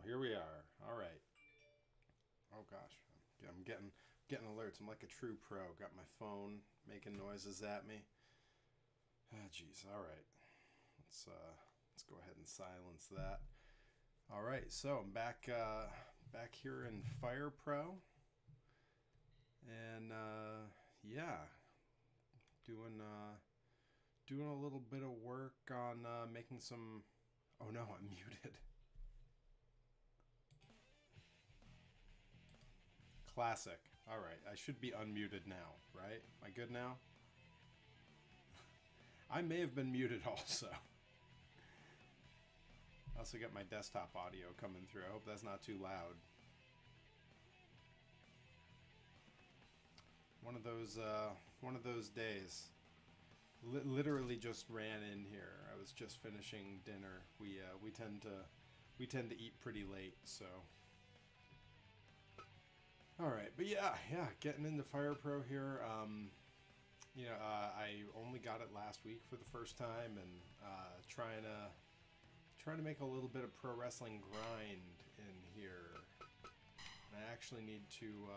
Here we are. All right. Oh gosh, I'm getting alerts. I'm like a true pro. Got my phone making noises at me. Ah, jeez. All right. Let's go ahead and silence that. All right. So I'm back back here in Fire Pro, and yeah, doing doing a little bit of work on making some. Oh no, I'm muted. Classic. All right, I should be unmuted now, right? Am I good now? I may have been muted also. I also got my desktop audio coming through. I hope that's not too loud. One of those days. Literally just ran in here. I was just finishing dinner. We tend to eat pretty late, so. All right, but yeah, getting into Fire Pro here. You know, I only got it last week for the first time, and trying to make a little bit of pro wrestling grind in here. And I actually need to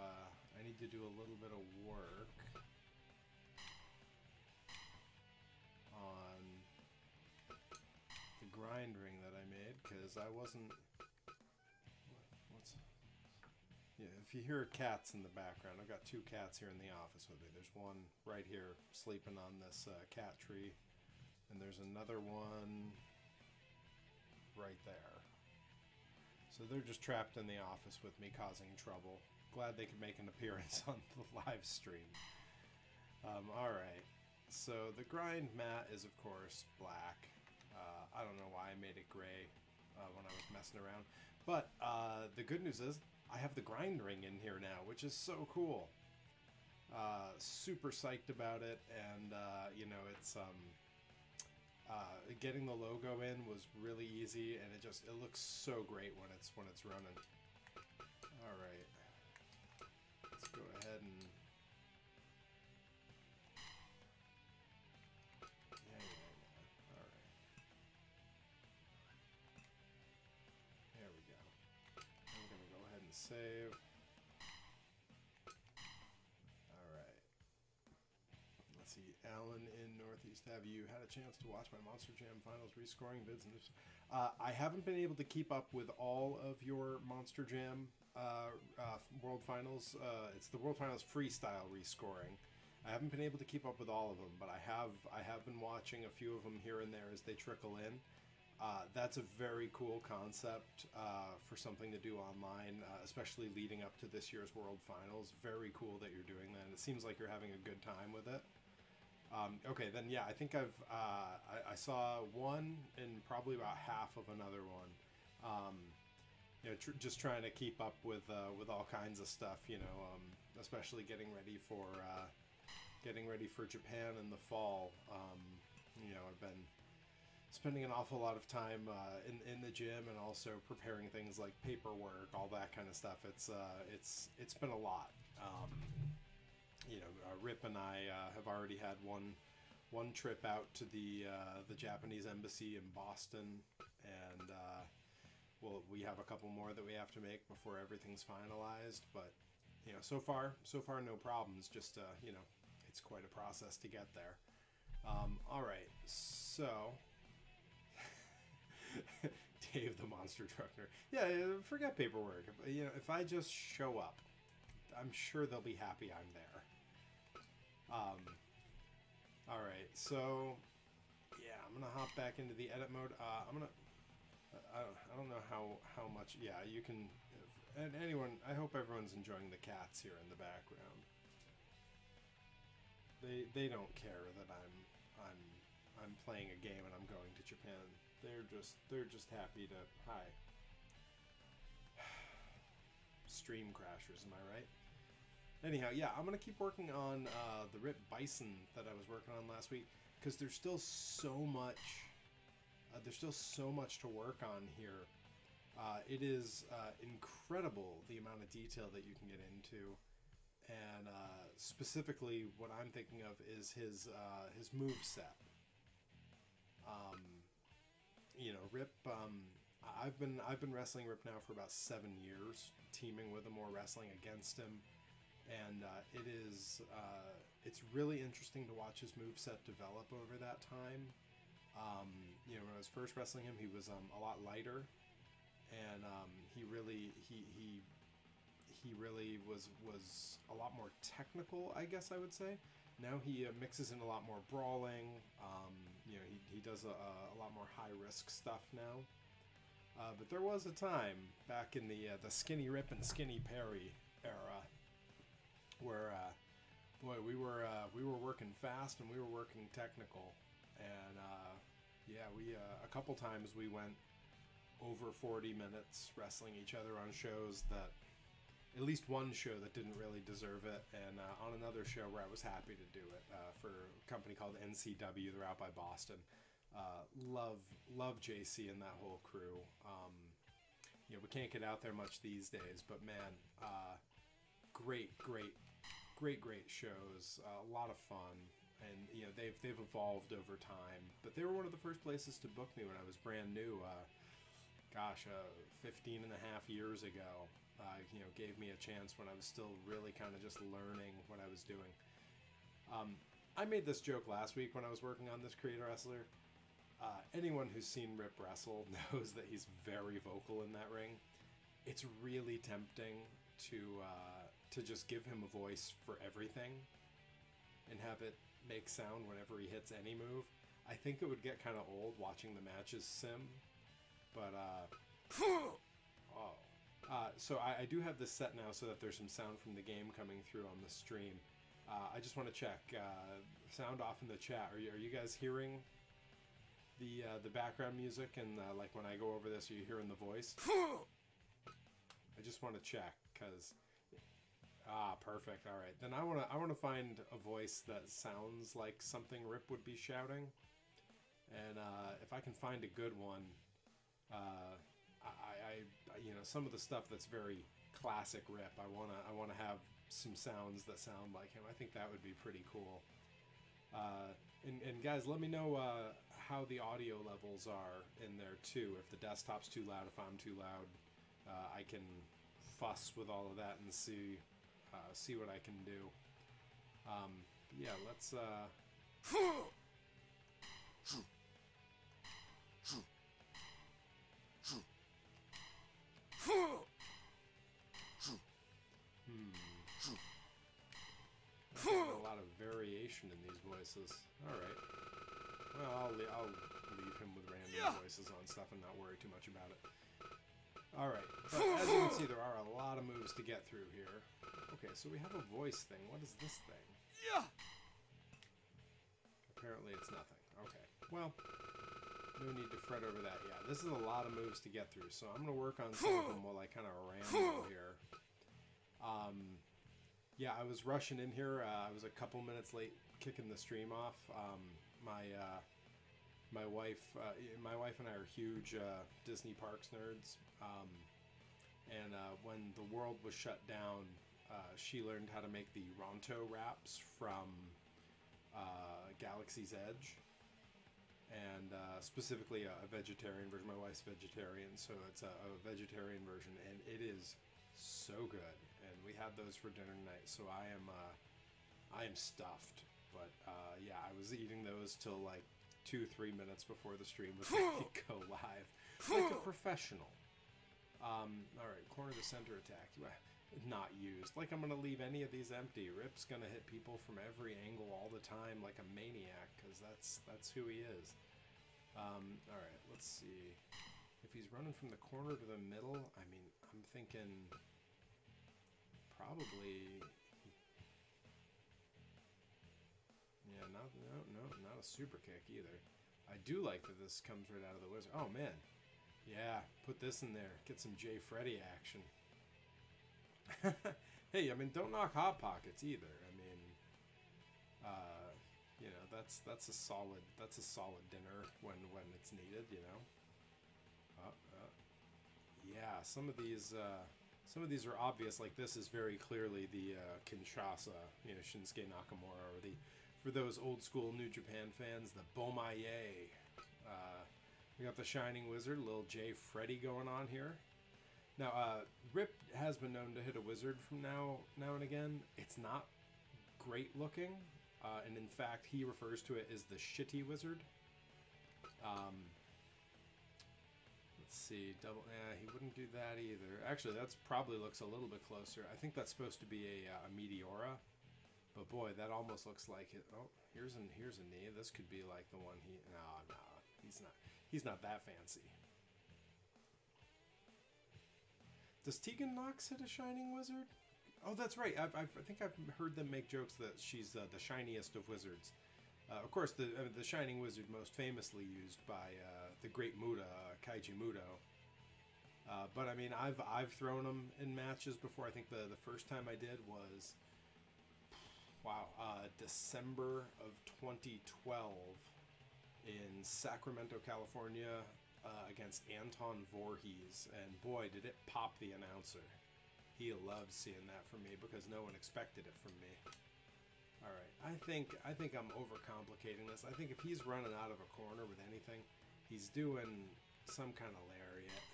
do a little bit of work on the grind ring that I made, because I wasn't. Yeah, if you hear cats in the background, I've got two cats here in the office with me. There's one right here sleeping on this cat tree, and there's another one right there. So they're just trapped in the office with me, causing trouble. Glad they could make an appearance on the live stream. Alright, so the grind mat is, of course, black. I don't know why I made it gray when I was messing around. But the good news is, I have the grind ring in here now, which is so cool. Super psyched about it, and you know, it's getting the logo in was really easy, and it looks so great when it's running. All right, let's go ahead and yeah. All right, there we go. I'm going to go ahead and save. Alright. Let's see. Alan in Northeast. Have you had a chance to watch my Monster Jam Finals rescoring vids? And I haven't been able to keep up with all of your Monster Jam World Finals. It's the World Finals freestyle rescoring. I haven't been able to keep up with all of them, but I have been watching a few of them here and there as they trickle in. That's a very cool concept for something to do online, especially leading up to this year's World Finals. Very cool that you're doing that, and it seems like you're having a good time with it. Okay, then yeah, I think I saw one and probably about half of another one. You know, just trying to keep up with all kinds of stuff. You know, especially getting ready for Japan in the fall. You know, I've been spending an awful lot of time in the gym, and also preparing things like paperwork, all that kind of stuff. It's been a lot. You know, Rip and I have already had one trip out to the Japanese embassy in Boston, and well, we have a couple more that we have to make before everything's finalized. But you know, so far no problems. Just you know, it's quite a process to get there. All right, so. Dave the Monster Trucker. Yeah, forget paperwork. You know, if I just show up, I'm sure they'll be happy I'm there. All right, so yeah, I'm gonna hop back into the edit mode. I don't know how much. Yeah, you can. And anyone, I hope everyone's enjoying the cats here in the background. They don't care that I'm playing a game and I'm going to Japan. They're just happy to hi. Stream crashers, am I right? Anyhow, yeah, I'm gonna keep working on the Rip Bison that I was working on last week, because there's still so much. There's still so much to work on here. It is incredible the amount of detail that you can get into, and specifically what I'm thinking of is his move set. You know, Rip I've been wrestling Rip now for about 7 years, teaming with him or wrestling against him, and it's really interesting to watch his moveset develop over that time. You know, when I was first wrestling him, he was a lot lighter, and he really was a lot more technical, I guess I would say. Now he mixes in a lot more brawling. You know, he does a lot more high risk stuff now. But there was a time back in the Skinny Rip and Skinny Perry era where boy, we were working fast and we were working technical, and yeah, we a couple times we went over 40 minutes wrestling each other on shows that, at least one show that didn't really deserve it, and on another show where I was happy to do it for a company called NCW. They're out by Boston. Love JC and that whole crew. You know, we can't get out there much these days, but man, great shows. A lot of fun, and you know they've evolved over time. But they were one of the first places to book me when I was brand new. 15 and a half years ago. You know, gave me a chance when I was still really kind of just learning what I was doing. I made this joke last week when I was working on this Creator Wrestler. Anyone who's seen Rip wrestle knows that he's very vocal in that ring. It's really tempting to just give him a voice for everything and have it make sound whenever he hits any move. I think it would get kind of old watching the matches sim, but so I do have this set now so that there's some sound from the game coming through on the stream. I just want to check sound off in the chat. Are you guys hearing the background music, and like when I go over this, are you hearing the voice? I just want to check, because perfect. All right, then I want to find a voice that sounds like something Rip would be shouting, and if I can find a good one, I you know, some of the stuff that's very classic Rip, I wanna have some sounds that sound like him. I think that would be pretty cool. And guys, let me know how the audio levels are in there too. If the desktop's too loud, if I'm too loud, I can fuss with all of that and see what I can do. Yeah, let's. A lot of variation in these voices. All right. Well, I'll leave him with random voices on stuff and not worry too much about it. All right. But as you can see, there are a lot of moves to get through here. Okay, so we have a voice thing. What is this thing? Yeah. Apparently, it's nothing. Okay. Well, no need to fret over that. Yeah, this is a lot of moves to get through, so I'm gonna work on some of them while I kind of ramble here. Yeah, I was rushing in here. I was a couple minutes late kicking the stream off. My wife and I are huge Disney parks nerds. And when the world was shut down, she learned how to make the Ronto wraps from Galaxy's Edge, and specifically a vegetarian version. My wife's vegetarian, so it's a vegetarian version, and it is so good. And we had those for dinner tonight, so I am stuffed. But yeah, I was eating those till like 2-3 minutes before the stream was ready to go live, like a professional. All right, corner to center attack. Not used. Like I'm gonna leave any of these empty. Rip's gonna hit people from every angle all the time, like a maniac, because that's who he is. All right, let's see. If he's running from the corner to the middle, I mean, I'm thinking probably. Yeah, not a super kick either. I do like that this comes right out of the wizard. Oh man, yeah, put this in there. Get some J. Freddy action. Hey, I mean, don't knock Hot Pockets either. I mean, you know, that's a solid dinner when it's needed. You know. Yeah, some of these are obvious. Like this is very clearly the Kinshasa, you know, Shinsuke Nakamura, or the, for those old school New Japan fans, the Bomaye We got the Shining Wizard, little J Freddy going on here. Now, Rip has been known to hit a wizard from now and again. It's not great looking, and in fact, he refers to it as the shitty wizard. Let's see, he wouldn't do that either. Actually, that's probably looks a little bit closer. I think that's supposed to be a Meteora, but boy, that almost looks like it. Oh, here's a knee. This could be like the one he. No, he's not. He's not that fancy. Does Tegan Nox hit a Shining Wizard? Oh, that's right. I think I've heard them make jokes that she's the shiniest of wizards. Of course, the Shining Wizard most famously used by the great Muda, Kaiji Mudo. But I mean, I've thrown them in matches before. I think the first time I did was, wow, December of 2012 in Sacramento, California, against Anton Voorhees, and boy, did it pop the announcer. He loved seeing that from me because no one expected it from me. All right, I think I'm overcomplicating this. I think if he's running out of a corner with anything, he's doing some kind of lariat.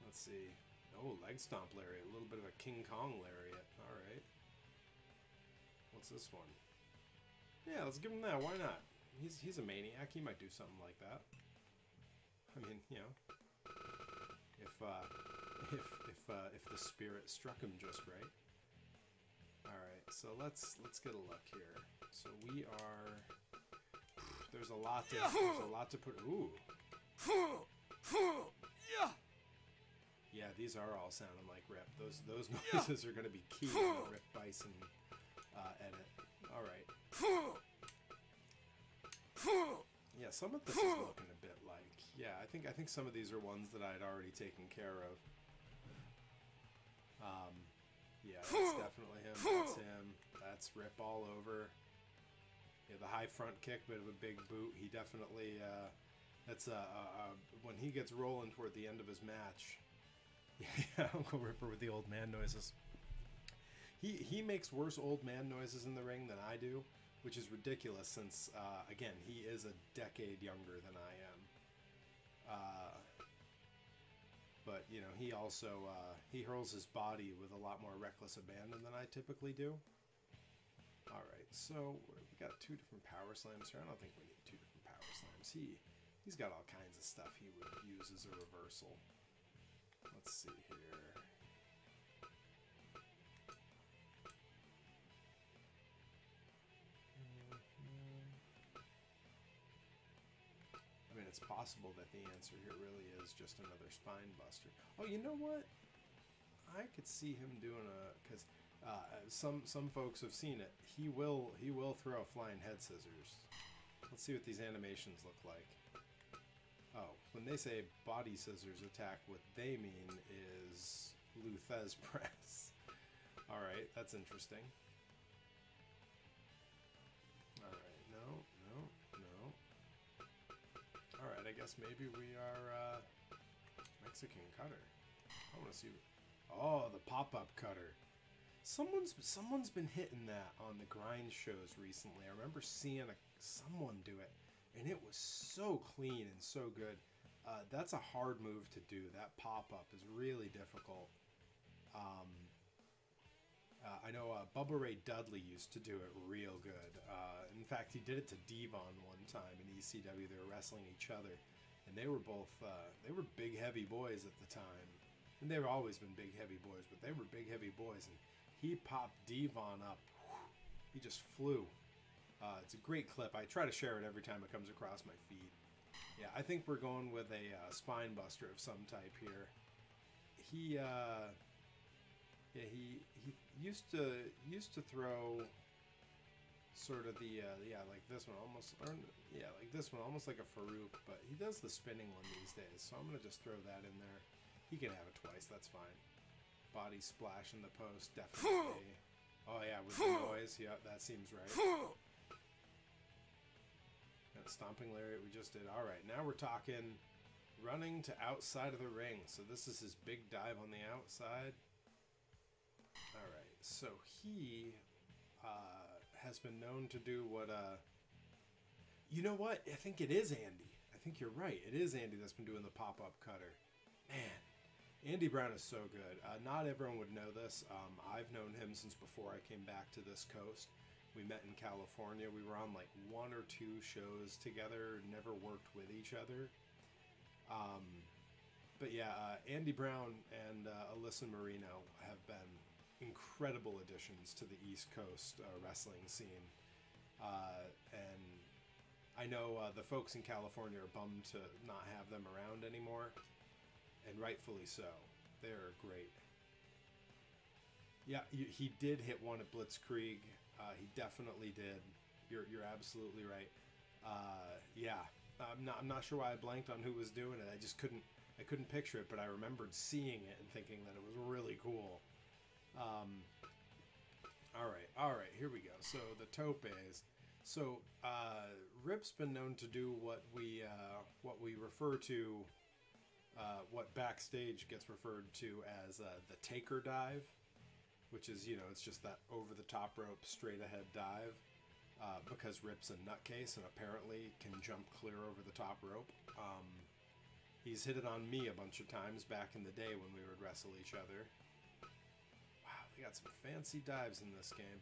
Let's see. Oh, leg stomp lariat. A little bit of a King Kong lariat. All right. What's this one? Yeah, let's give him that. Why not? He's a maniac. He might do something like that. I mean, you know, if the spirit struck him just right. All right, so let's get a look here. So we are. There's a lot to put. Ooh. Yeah, these are all sounding like Rip. Those noises are going to be key in the Rip Bison edit. All right. Yeah, some of this is looking a bit like. Yeah, I think some of these are ones that I'd already taken care of. Yeah, that's definitely him. That's him. That's Rip all over. Yeah, the high front kick, bit of a big boot. He definitely. That's when he gets rolling toward the end of his match. Yeah, Uncle Ripper with the old man noises. He makes worse old man noises in the ring than I do, which is ridiculous since, again, he is a decade younger than I am. But, you know, he also, he hurls his body with a lot more reckless abandon than I typically do. Alright, so we got 2 different power slams here. I don't think we need 2 different power slams. He's got all kinds of stuff he would use as a reversal. Let's see here. I mean, it's possible that the answer here really is just another spine buster. Oh, you know what? I could see him doing because some folks have seen it. He will throw flying head scissors. Let's see what these animations look like. Oh, when they say body scissors attack, what they mean is Luthez press. All right, that's interesting. All right, no. All right, I guess maybe we are Mexican cutter. I want to see. Oh, the pop-up cutter. Someone's been hitting that on the grind shows recently. I remember seeing someone do it, and it was so clean and so good. That's a hard move to do. That pop-up is really difficult. I know Bubba Ray Dudley used to do it real good. In fact, he did it to Devon one time in ECW. They were wrestling each other, and they were both they were big, heavy boys at the time. And they've always been big, heavy boys, but they were big, heavy boys. And he popped Devon up. He just flew. It's a great clip. I try to share it every time it comes across my feed. Yeah, I think we're going with a spine buster of some type here. He used to throw sort of the like this one almost, or yeah, like this one almost like a Farouk, but he does the spinning one these days. So I'm gonna just throw that in there. He can have it twice. That's fine. Body splash in the post, definitely. Oh yeah, with the noise. Yeah, that seems right. That stomping lariat we just did. All right, now we're talking running to outside of the ring. So this is his big dive on the outside. All right, so he has been known to do what. You know what? I think it is Andy. I think you're right. It is Andy that's been doing the pop-up cutter. Man, Andy Brown is so good. Not everyone would know this. I've known him since before I came back to this coast. We met in California. We were on like 1 or 2 shows together, never worked with each other. But yeah, Andy Brown and Alyssa Marino have been incredible additions to the East Coast wrestling scene. And I know the folks in California are bummed to not have them around anymore, and rightfully so. They're great. Yeah, he did hit one at Blitzkrieg. He definitely did. You're absolutely right. Yeah, I'm not sure why I blanked on who was doing it. I couldn't picture it, but I remembered seeing it and thinking that it was really cool. All right, here we go. So the topes. So Rip's been known to do what we refer to, what backstage gets referred to as the taker dive, which is, you know, it's just that over the top rope straight ahead dive, because Rip's a nutcase and apparently can jump clear over the top rope. He's hit it on me a bunch of times back in the day when we would wrestle each other. Wow, they got some fancy dives in this game.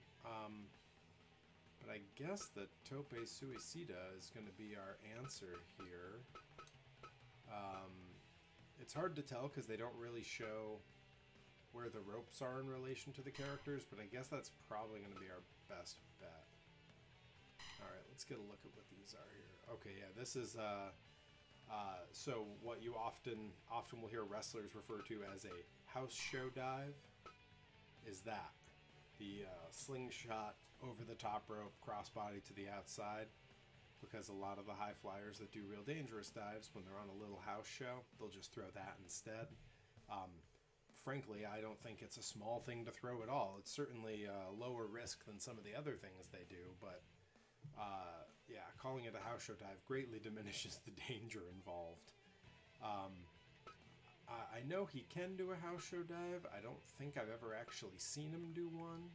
But I guess the tope suicida is going to be our answer here. It's hard to tell because they don't really show where the ropes are in relation to the characters, but I guess that's probably going to be our best bet. Alright, let's get a look at what these are here. Okay, yeah, this is... so what you often will hear wrestlers refer to as a house show dive is that. The slingshot over the top rope, crossbody to the outside, because a lot of the high flyers that do real dangerous dives, when they're on a little house show, they'll just throw that instead. Frankly, I don't think it's a small thing to throw at all. It's certainly lower risk than some of the other things they do, but yeah, calling it a house show dive greatly diminishes the danger involved. I know he can do a house show dive. I don't think I've ever actually seen him do one.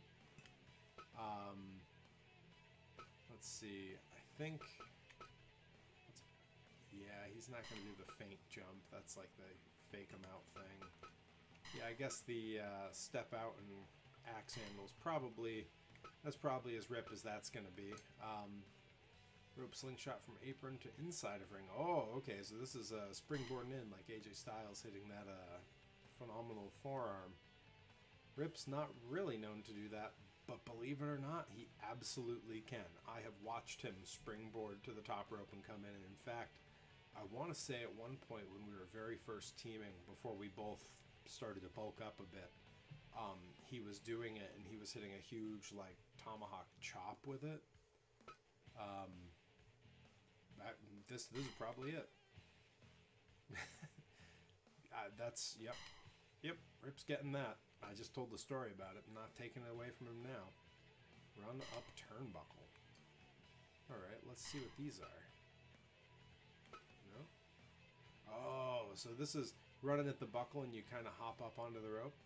Let's see. I think... Yeah, he's not going to do the feint jump. That's like the fake him out thing. Yeah, I guess the step out and axe handle's probably... That's probably as rip as that's going to be. Rope slingshot from apron to inside of ring. Oh, okay, so this is springboarding in like AJ Styles hitting that phenomenal forearm. Rip's not really known to do that, but believe it or not, he absolutely can. I have watched him springboard to the top rope and come in, and in fact, I want to say at one point when we were very first teaming, before we both started to bulk up a bit, he was doing it and he was hitting a huge like tomahawk chop with it. This is probably it. That's yep. Rip's getting that. I just told the story about it. I'm not taking it away from him now. Run up turnbuckle. All right, let's see what these are. No. Oh, so this is running at the buckle and you kind of hop up onto the rope.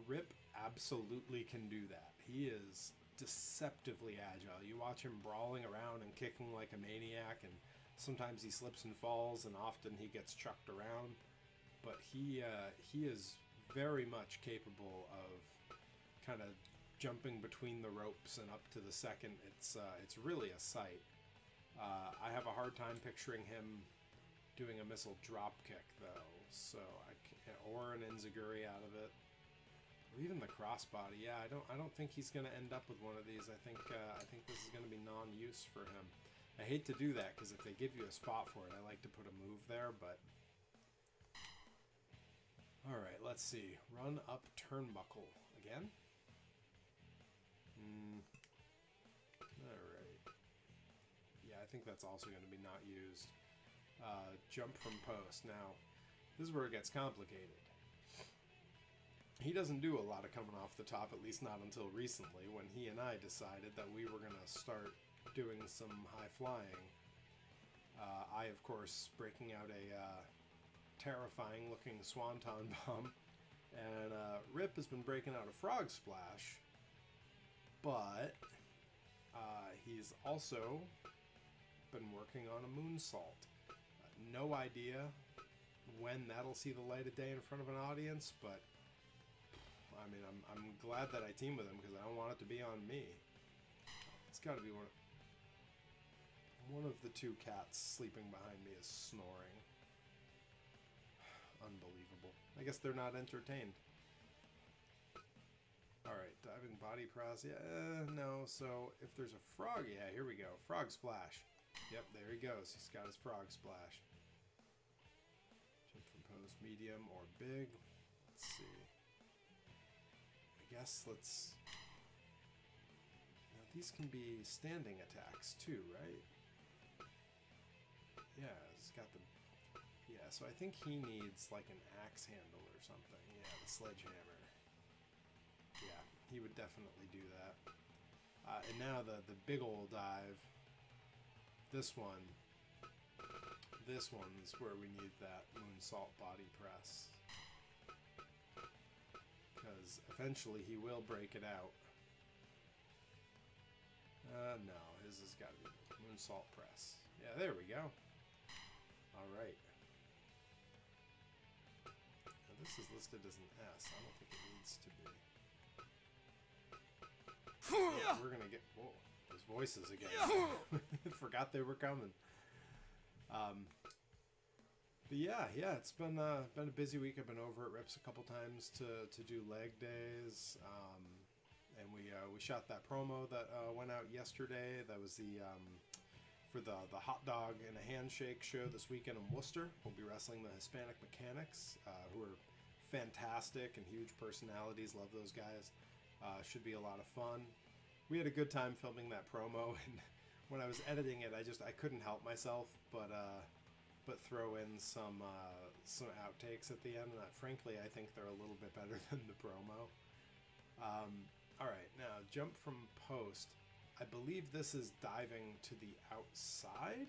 Rip absolutely can do that. He is deceptively agile. You watch him brawling around and kicking like a maniac, and sometimes he slips and falls, and often he gets chucked around. But he is very much capable of kind of jumping between the ropes and up to the second. It's really a sight. I have a hard time picturing him doing a missile drop kick though, so I can't, or an enziguri out of it. Or even the crossbody. Yeah, I don't think he's going to end up with one of these. I think this is going to be non-use for him. I hate to do that because if they give you a spot for it, I like to put a move there, but... Alright, let's see. Run up turnbuckle. Again? Alright. Yeah, I think that's also going to be not used. Jump from post. Now, this is where it gets complicated. He doesn't do a lot of coming off the top, at least not until recently, when he and I decided that we were going to start doing some high flying. I, of course, breaking out a terrifying looking swanton bomb, and Rip has been breaking out a frog splash, but he's also been working on a moonsault. no idea when that'll see the light of day in front of an audience, but I mean, I'm glad that I team with him because I don't want it to be on me. It's got to be one of the two cats sleeping behind me is snoring. Unbelievable. I guess they're not entertained. Alright, diving body press. Yeah, no. So if there's a frog, yeah, here we go. Frog splash. Yep, there he goes. He's got his frog splash. Jump from pose medium or big. Let's see. I guess let's... Now, these can be standing attacks too, right? Yeah, he's got the... Yeah, so I think he needs like an axe handle or something. Yeah, the sledgehammer. Yeah, he would definitely do that. And now the big old dive. This one's where we need that moonsault body press. Because eventually he will break it out. No, his has got to be moonsault press. Yeah, there we go. Alright. Now this is listed as an S. I don't think it needs to be. Yeah, we're gonna get... Whoa, those voices again. Forgot they were coming. But yeah, it's been a busy week. I've been over at Rips a couple times to do leg days. And we shot that promo that went out yesterday. That was the for the hot dog and a handshake show this weekend in Worcester. We'll be wrestling the Hispanic Mechanics, who are fantastic and huge personalities. Love those guys. Should be a lot of fun. We had a good time filming that promo, and when I was editing it, I couldn't help myself but throw in some outtakes at the end. And frankly, I think they're a little bit better than the promo. All right, now jump from post. I believe this is diving to the outside.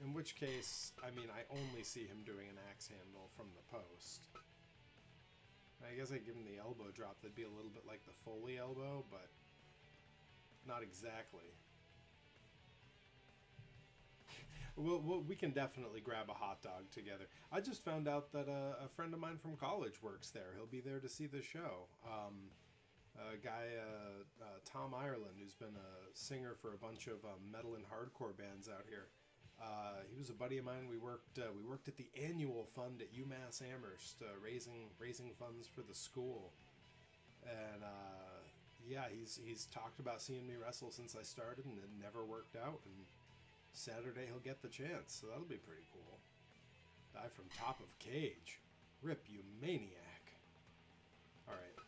In which case, I mean, I only see him doing an axe handle from the post. I guess I'd give him the elbow drop. That'd be a little bit like the Foley elbow, but not exactly. We can definitely grab a hot dog together. I just found out that a friend of mine from college works there. He'll be there to see the show. A guy, Tom Ireland, who's been a singer for a bunch of metal and hardcore bands out here. He was a buddy of mine. We worked at the annual fund at UMass Amherst, raising funds for the school. And yeah, he's talked about seeing me wrestle since I started, and it never worked out. And Saturday he'll get the chance, so that'll be pretty cool. Dive from top of cage. Rip, you maniac. Alright.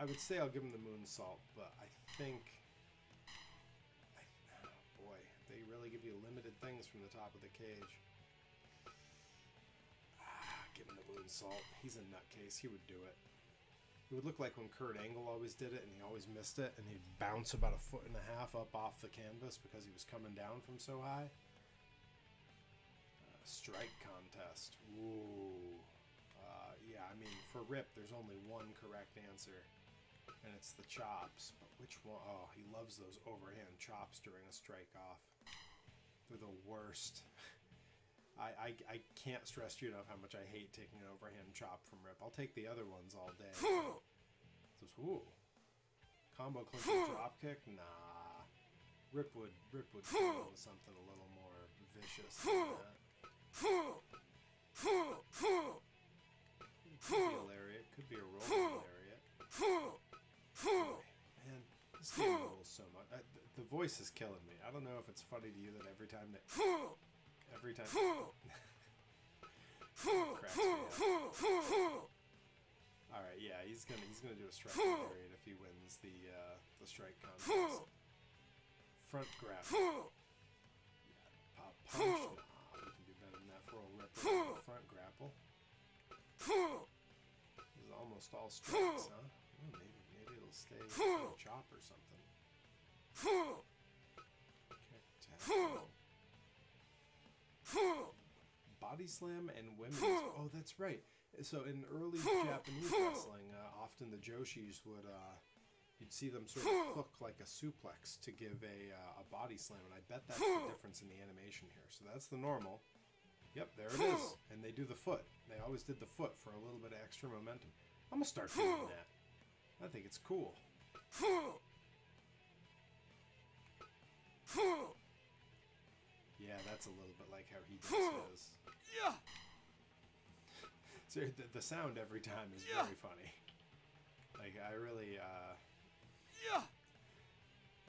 I would say I'll give him the moonsault, but I think... Oh boy, they really give you limited things from the top of the cage. Give him the moonsault. He's a nutcase. He would do it. It would look like when Kurt Angle always did it, and he always missed it, and he'd bounce about 1.5 feet up off the canvas because he was coming down from so high. Strike contest. Ooh. Yeah, I mean, for Rip, there's only one correct answer, and it's the chops. But which one? Oh, he loves those overhand chops during a strike-off. They're the worst. I can't stress to you enough how much I hate taking an overhand chop from Rip. I'll take the other ones all day. So, ooh. Combo clincher drop kick? Nah. Rip would go with something a little more vicious than that. Could be a lariat. Could be a rolling lariat. Man, this game rolls so much. The voice is killing me. I don't know if it's funny to you that every time cracks me up. Alright, yeah, he's gonna do a strike lariat if he wins the strike contest. Front grab. Yeah, pop punch. Nah, we can do better than that for a Rip. Front grapple. This is almost all strikes, huh? Oh, maybe it'll stay with a chop or something. Kick, tap. Body slam and women's. Oh, that's right. So in early Japanese wrestling, often the Joshis would you'd see them sort of hook like a suplex to give a body slam, and I bet that's the difference in the animation here. So that's the normal. Yep, there it is. And they do the foot. They always did the foot for a little bit of extra momentum. I'm gonna start doing that. I think it's cool. Yeah, that's a little bit like how he does his. So the sound every time is very funny. Like, I really,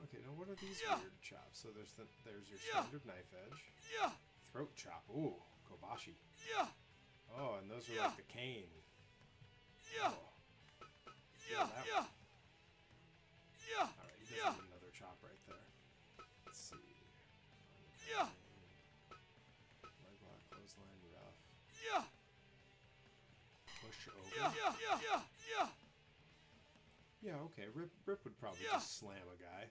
Okay, now what are these weird chops? So there's your standard knife edge. Throat chop. Ooh, kobashi. Oh, and those are like the cane. Oh. Yeah, that one. Alright, he doesn't need another chop right there. Let's see. Leg lock, clothesline, rough. Push over. Yeah, okay. Rip would probably just slam a guy.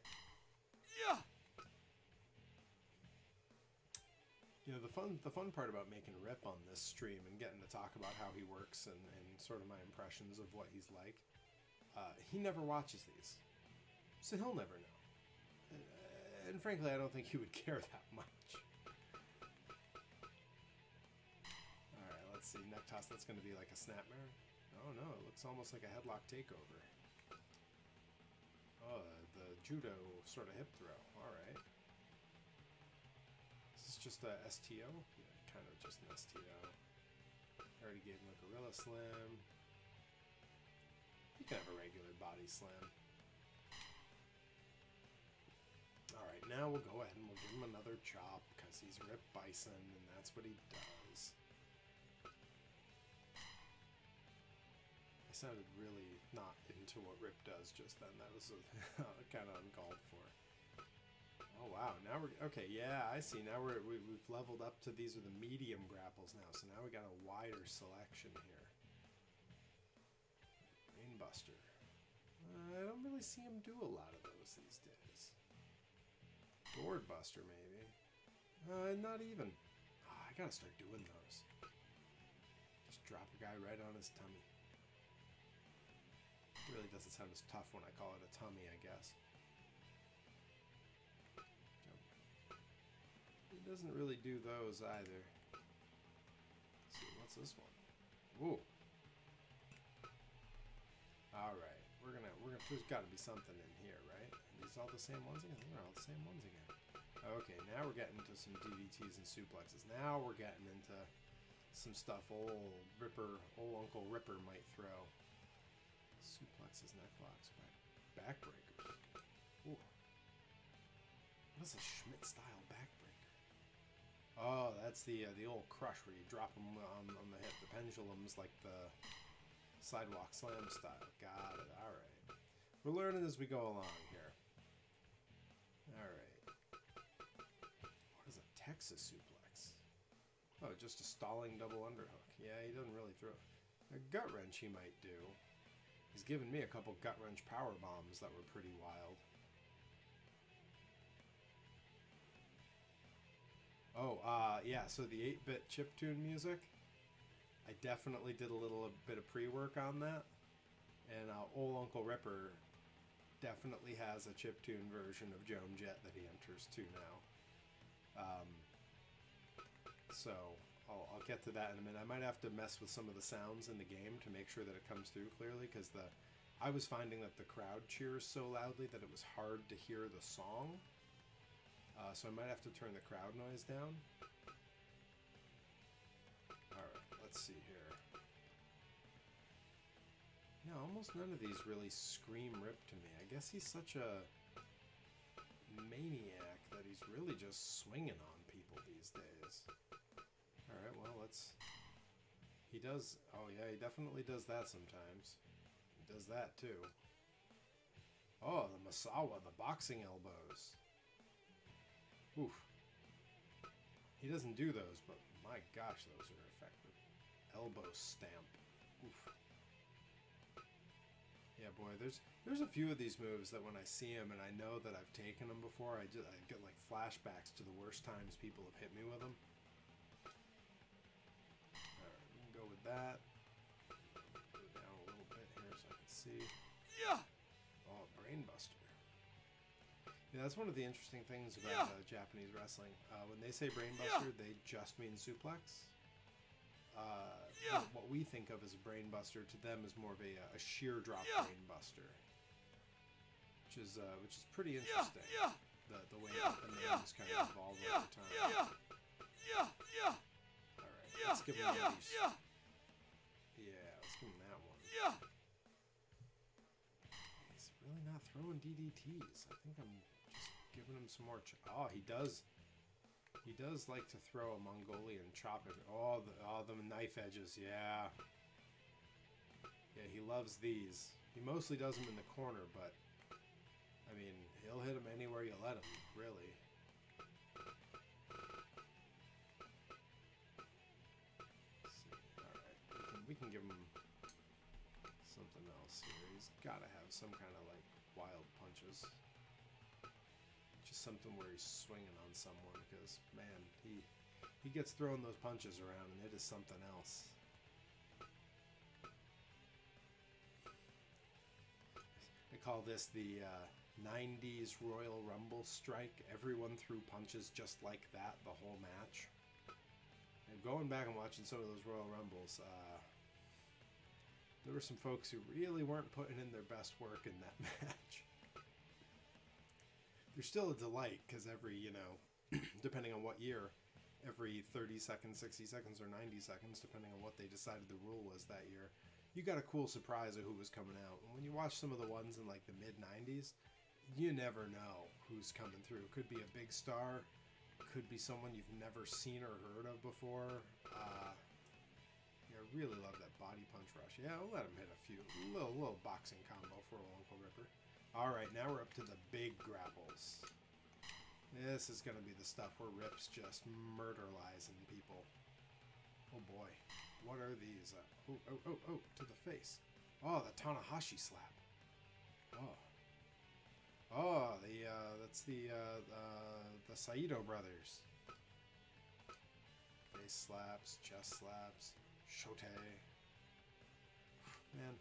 You know, the fun part about making Rip on this stream and getting to talk about how he works and sort of my impressions of what he's like, he never watches these. So he'll never know. And frankly, I don't think he would care that much. Alright, let's see. Neck toss, that's going to be like a snapmare. Oh no, it looks almost like a headlock takeover. Oh, the judo sort of hip throw. Alright. Is this just a STO? Yeah, kind of just an STO. I already gave him a gorilla slam. You can have a regular body slam. Alright, now we'll go ahead and we'll give him another chop because he's Rip Bison and that's what he does. I sounded really not into what Rip does just then. That was kind of uncalled for. Oh wow, now we're okay. Yeah, I see. Now we've leveled up to these are the medium grapples now. So now we got a wider selection here. Brainbuster. I don't really see him do a lot of those these days. Gourd Buster maybe. Not even. Oh, I gotta start doing those. Just drop a guy right on his tummy. It really doesn't sound as tough when I call it a tummy, I guess. He doesn't really do those either. Let's see, what's this one? Ooh. Alright, there's gotta be something in here, right? Are these all the same ones again? They're all the same ones again. Okay, now we're getting into some DDTs and suplexes. Now we're getting into some stuff old Uncle Ripper might throw. Suplexes, neck locks, backbreakers. Ooh. What is a Schmidt-style backbreaker? Oh, that's the old crush where you drop them on the hip. The pendulum's like the sidewalk slam style. Got it. All right. We're learning as we go along here. All right. What is a Texas suplex? Oh, just a stalling double underhook. Yeah, he doesn't really throw. A gut wrench he might do. He's given me a couple gut wrench power bombs that were pretty wild. Oh, yeah, so the 8-bit chiptune music, I definitely did a little bit of pre-work on that. And old Uncle Ripper definitely has a chiptune version of Joan Jett that he enters to now. So I'll get to that in a minute. I might have to mess with some of the sounds in the game to make sure that it comes through clearly, because I was finding that the crowd cheers so loudly that it was hard to hear the song. So I might have to turn the crowd noise down. Alright, let's see here. Yeah, almost none of these really scream Rip to me. I guess he's such a maniac that he's really just swinging on people these days. Alright, well, he does... Oh, yeah, he definitely does that sometimes. He does that, too. Oh, the Masawa, the boxing elbows. Oof. He doesn't do those, but my gosh, those are effective. Elbow stamp. Oof. Yeah, boy, there's a few of these moves that when I see them and I know that I've taken them before, I get like flashbacks to the worst times people have hit me with them. Alright, we can go with that. Go down a little bit here so I can see. Yeah. Oh, brain Brainbuster. Yeah, that's one of the interesting things about Japanese wrestling. When they say brainbuster, they just mean suplex. What we think of as a brainbuster to them is more of a sheer drop brainbuster, which is pretty interesting. The way that the names kind of evolve over time. All right, let's give him one of these. Yeah, let's give him that one. He's really not throwing DDTs. I think I'm just giving him some more. Oh, he does. He does like to throw a Mongolian chop. Oh, the knife edges. Yeah. Yeah, he loves these. He mostly does them in the corner, but I mean, he'll hit him anywhere you let him, really. Alright, we can give him something else here. He's got to have some kind of, like, wild punches. Just something where he's swinging on someone, because, man, he gets throwing those punches around, and it is something else. They call this the 90s Royal Rumble strike. Everyone threw punches just like that the whole match. And going back and watching some of those Royal Rumbles, there were some folks who really weren't putting in their best work in that match. They're still a delight, because every, you know, depending on what year, every 30 seconds, 60 seconds, or 90 seconds, depending on what they decided the rule was that year, you got a cool surprise of who was coming out. And when you watch some of the ones in, like, the mid-90s, you never know who's coming through. Could be a big star, could be someone you've never seen or heard of before. Yeah, I really love that body punch rush. Yeah, I'll let him hit a few. Little boxing combo for a Uncle Ripper. Alright, now we're up to the big grapples. This is going to be the stuff where Rip's just murderizing people. Oh boy. What are these? Oh, to the face. Oh, the Tanahashi slap. Oh. Oh, that's the Saito brothers. Face slaps, chest slaps, shote. Man.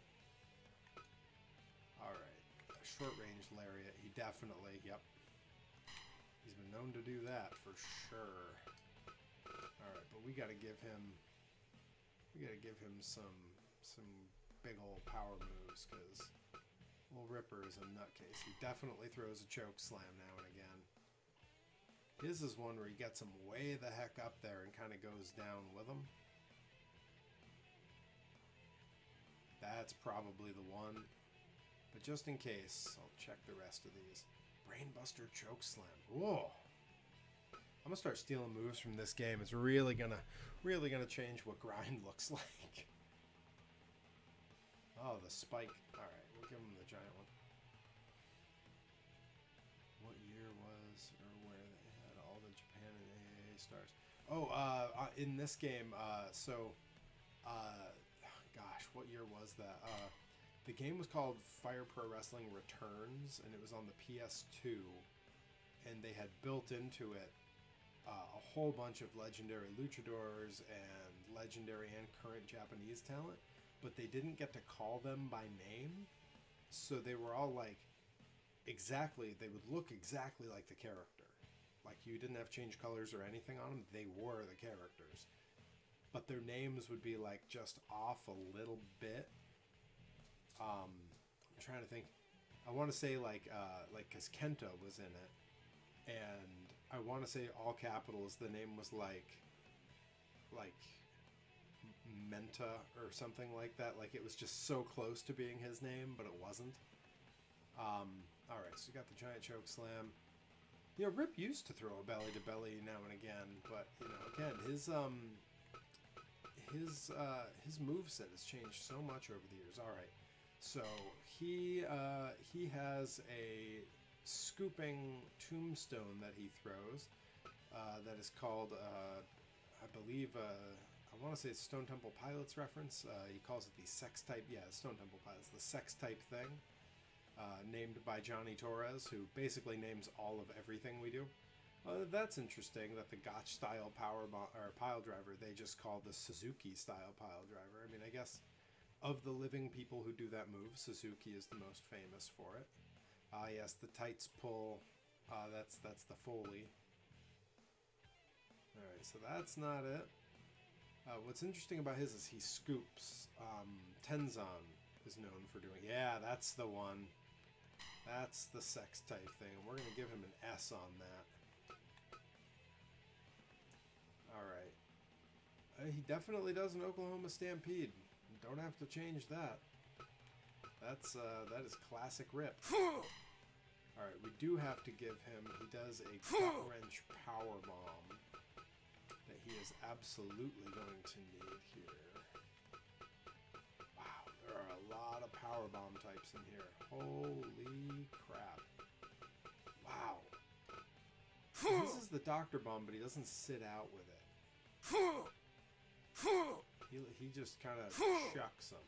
Alright. Short range lariat. He definitely, yep. He's been known to do that for sure. Alright, but we gotta give him some big old power moves, because Little Ripper is a nutcase. He definitely throws a choke slam now and again. His is one where he gets him way the heck up there and kind of goes down with him. That's probably the one. But just in case, I'll check the rest of these. Brainbuster choke slam. Whoa. I'm gonna start stealing moves from this game. It's really gonna change what grind looks like. Oh, the spike. Alright, we'll give him the giant one. What year was, or where they had all the Japan and AAA stars? Oh, in this game, gosh, what year was that? The game was called Fire Pro Wrestling Returns, and it was on the PS2, and they had built into it a whole bunch of legendary luchadors and legendary and current Japanese talent, but they didn't get to call them by name, so they were all like they would look exactly like the character. Like, you didn't have change colors or anything on them, they were the characters. But their names would be like just off a little bit. I'm trying to think. I want to say like because Kenta was in it, and I want to say all capitals. The name was like Menta or something like that. Like, it was just so close to being his name, but it wasn't. All right, so you got the giant choke slam. You know, Rip used to throw a belly to belly now and again, but you know, again, his moveset has changed so much over the years. All right. So he has a scooping tombstone that he throws that is called, I believe, I want to say it's Stone Temple Pilots reference. He calls it the sex type. Yeah, Stone Temple Pilots, the sex type thing, named by Johnny Torres, who basically names all of everything we do. That's interesting that the Gotch style pile driver they just call the Suzuki style pile driver. I mean, I guess of the living people who do that move, Suzuki is the most famous for it. Ah, yes, the tights pull. That's the Foley. Alright, so that's not it. What's interesting about his is he scoops. Tenzon is known for doing... Yeah, that's the one. That's the sex type thing. We're going to give him an S on that. Alright. He definitely does an Oklahoma Stampede. Don't have to change that. That is classic Rip. Alright, we do have to give him... He does a gut wrench power bomb that he is absolutely going to need here. Wow, there are a lot of power bomb types in here. Holy crap. Wow. This is the Dr. Bomb, but he doesn't sit out with it. He just kind of chucks them.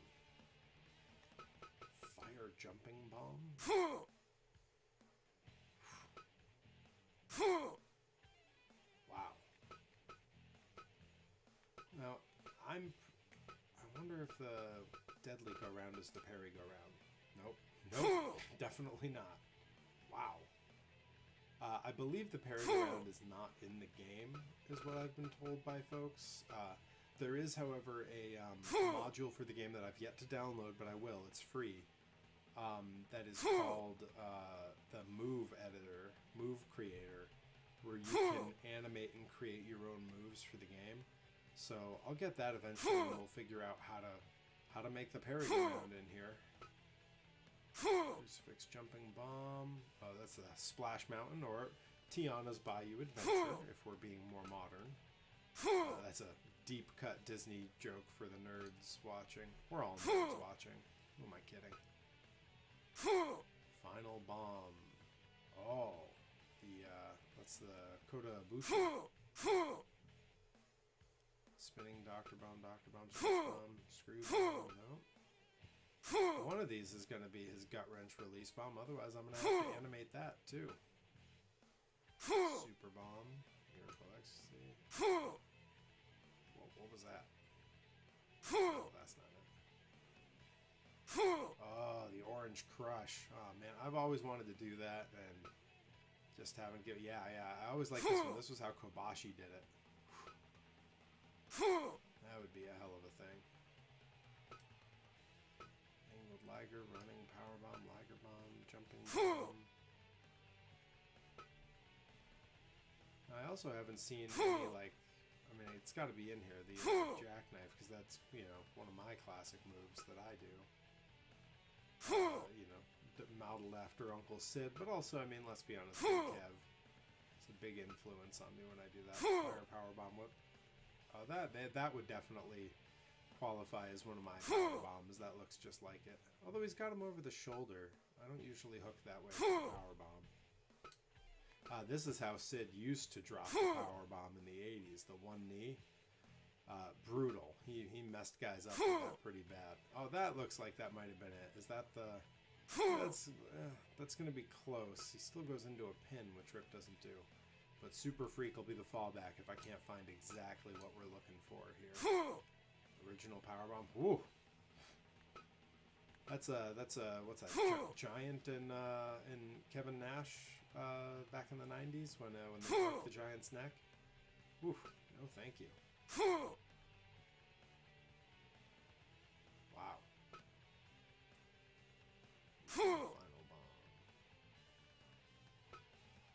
Fire jumping bomb? Wow. Now, I wonder if the deadly go-round is the parry go-round. Nope. Nope. Definitely not. Wow. I believe the parry go-round is not in the game, is what I've been told by folks. There is, however, a module for the game that I've yet to download, but I will. It's free. That is called the Move Editor, Move Creator, where you can animate and create your own moves for the game. So I'll get that eventually, and we'll figure out how to make the parry go-round in here. Crucifix jumping bomb. Oh, that's a Splash Mountain, or Tiana's Bayou Adventure, if we're being more modern. That's a deep cut Disney joke for the nerds watching. We're all nerds watching. Who am I kidding? Final bomb. Oh, that's the Kota Ibushi. Spinning Dr. Bomb, Screw Bomb, no. One of these is going to be his Gut Wrench Release Bomb, otherwise I'm going to have to animate that too. Super Bomb, Miracle Ecstasy. Whoa, what was that? Oh, that's not it. Oh, the Orange Crush. Oh man, I've always wanted to do that and just haven't given... Yeah, I always liked this one. This was how Kobashi did it. That would be a hell of a thing. Angled Liger, running, power bomb, Liger bomb, jumping bomb. I also haven't seen any, like... I mean, it's got to be in here, the jackknife, because that's, you know, one of my classic moves that I do. You know, modeled after Uncle Sid, but also, I mean, let's be honest, Kev. It's a big influence on me when I do that. Fire power bomb whip. That would definitely qualify as one of my power bombs. That looks just like it. Although he's got him over the shoulder. I don't usually hook that way with the power bomb. This is how Sid used to drop the power bomb in the 80s. The one knee. Brutal. He messed guys up with that pretty bad. Oh, that looks like that might have been it. Is that the... That's going to be close. He still goes into a pin, which Rip doesn't do. But Super Freak will be the fallback if I can't find exactly what we're looking for here. Original powerbomb. Woo! That's what's that? Giant in Kevin Nash back in the 90s when they broke the Giant's neck. Woo! No, thank you. Wow. Final bomb.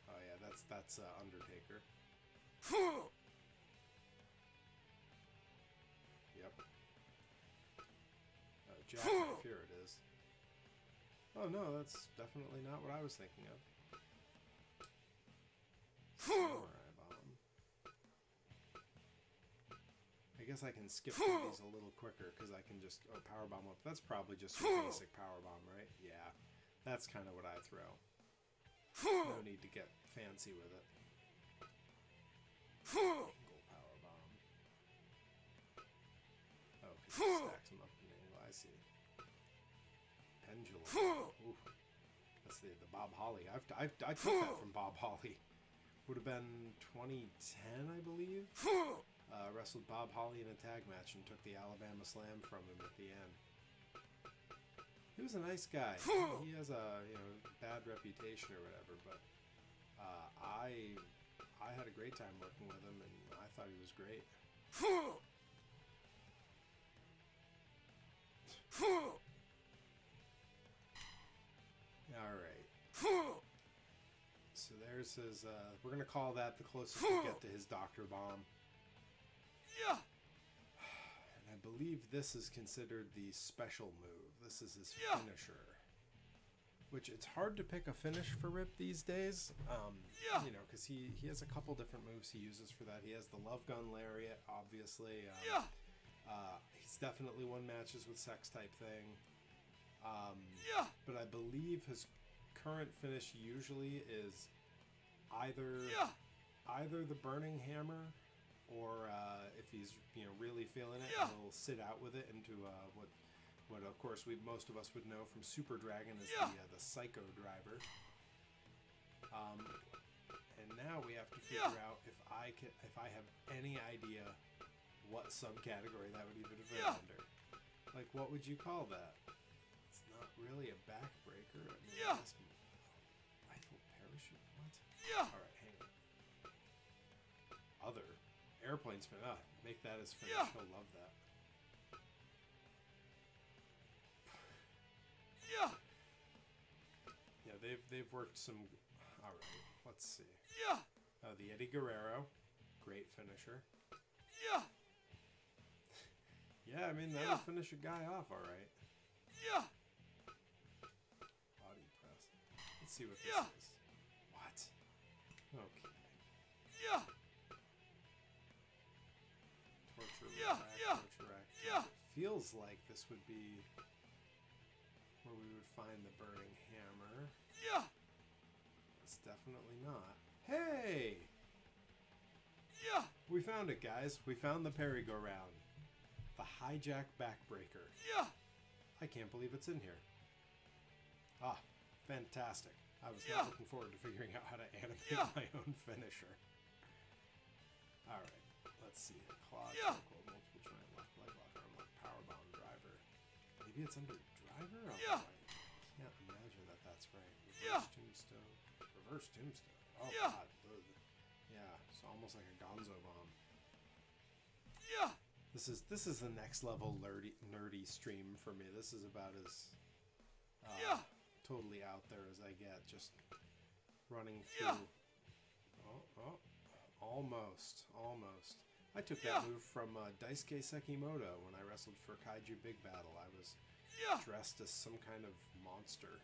Oh yeah, that's Undertaker. Yep. Jackknife, here it is. Oh no, that's definitely not what I was thinking of. Samurai bomb. I guess I can skip through these a little quicker because I can just... Oh, power bomb up. That's probably just a basic power bomb, right? Yeah. That's kind of what I throw. No need to get fancy with it. Angle power bomb. Oh, because it stacks them up in the angle. I see. Pendulum. Ooh. That's the Bob Holly. I took that from Bob Holly. Would have been 2010, I believe. Wrestled Bob Holly in a tag match and took the Alabama Slam from him at the end. He was a nice guy. He has a bad reputation or whatever, but I had a great time working with him, and I thought he was great. All right. So there's his. We're gonna call that the closest we get to his Doctor Bomb. Yeah. And I believe this is considered the special move. This is his finisher. Which it's hard to pick a finish for Rip these days. You know, because he has a couple different moves he uses for that. He has the Love Gun Lariat, obviously. He's definitely won matches with Sex type thing. But I believe his current finish usually is either the Burning Hammer, or if he's really feeling it, he'll sit out with it into what of course most of us would know from Super Dragon as the Psycho Driver. And now we have to figure out if I have any idea what subcategory that would even fit under. Like, what would you call that? It's not really a backbreaker. I mean, rifle parachute. What? All right, hang on. Other airplane spin. Make that his finish. He'll love that. Yeah, they've worked some. All right, let's see. The Eddie Guerrero, great finisher. Yeah, I mean that'll finish a guy off, all right. Body press. Let's see what this is. What? Okay. Torture rack. It feels like this would be where we would find the Burning Hammer. It's definitely not. Hey! We found it, guys. We found the Parry-Go-Round. The Hijack Backbreaker. I can't believe it's in here. Fantastic. I was not looking forward to figuring out how to animate my own finisher. Alright, let's see. Claw, chokehold, multiple joint, left leg lock, arm lock, powerbomb, driver. Maybe it's under driver? I can't imagine that that's right. Reverse tombstone. Reverse tombstone. Oh god. Yeah, it's almost like a gonzo bomb. This is the next level nerdy stream for me. This is about as totally out there as I get. Just running through. Almost. I took that move from Daisuke Sekimoto when I wrestled for Kaiju Big Battle. I was dressed as some kind of monster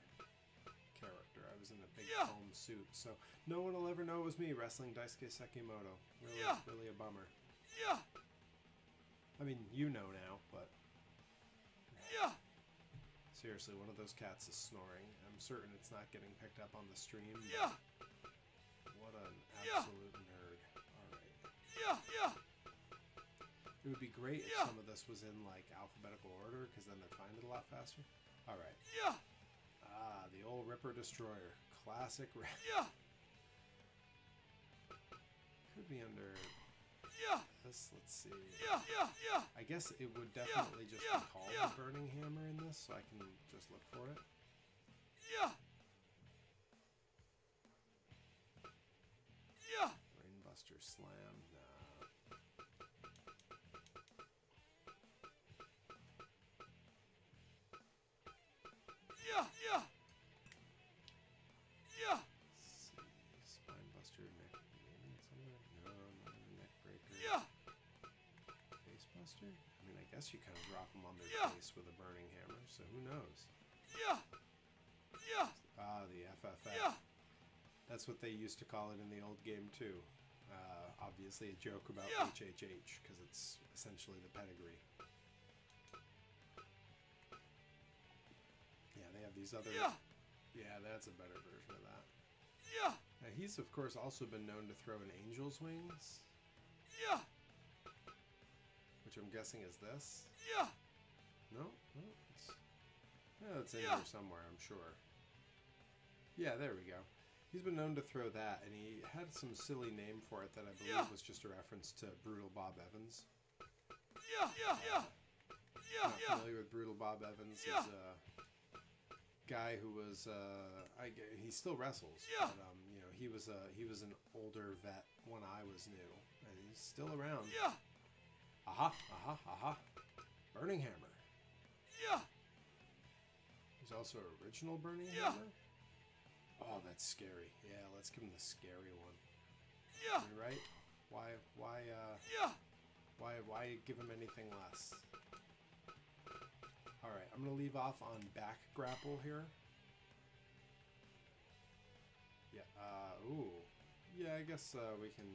character. I was in a big foam suit, so no one will ever know it was me wrestling Daisuke Sekimoto. Really a bummer. I mean, you know now, but seriously, one of those cats is snoring. I'm certain it's not getting picked up on the stream. What an absolute nerd. Alright. It would be great if some of this was in like alphabetical order, because then they'd find it a lot faster. Alright. The old Ripper Destroyer. Classic. Could be under this. Let's see. I guess it would definitely just be called the Burning Hammer in this, so I can just look for it. Brainbuster Slam. Nah. Spinebuster, neck. Maybe it's under. No, not a neck breaker. Facebuster? I mean, I guess you kind of drop them on their face with a Burning Hammer, so who knows? The FFF. That's what they used to call it in the old game, too. Obviously a joke about HHH, because it's essentially the pedigree. Yeah, they have these other... Yeah, that's a better version of that. Now, he's, of course, also been known to throw an Angel's Wings. Which I'm guessing is this. No? It's in here somewhere, I'm sure. Yeah, there we go. He's been known to throw that, and he had some silly name for it that I believe was just a reference to Brutal Bob Evans. Not familiar with Brutal Bob Evans. He's guy who was he still wrestles. Yeah. But, you know, he was an older vet when I was new, and he's still around. Yeah. Aha! Aha! Aha! Burning Hammer. Yeah. He's also original Burning Yeah. Hammer. Oh, that's scary. Yeah, let's give him the scary one. Yeah. You're right. Yeah. Why give him anything less? All right, I'm gonna leave off on back grapple here. Yeah. Ooh. Yeah, I guess we can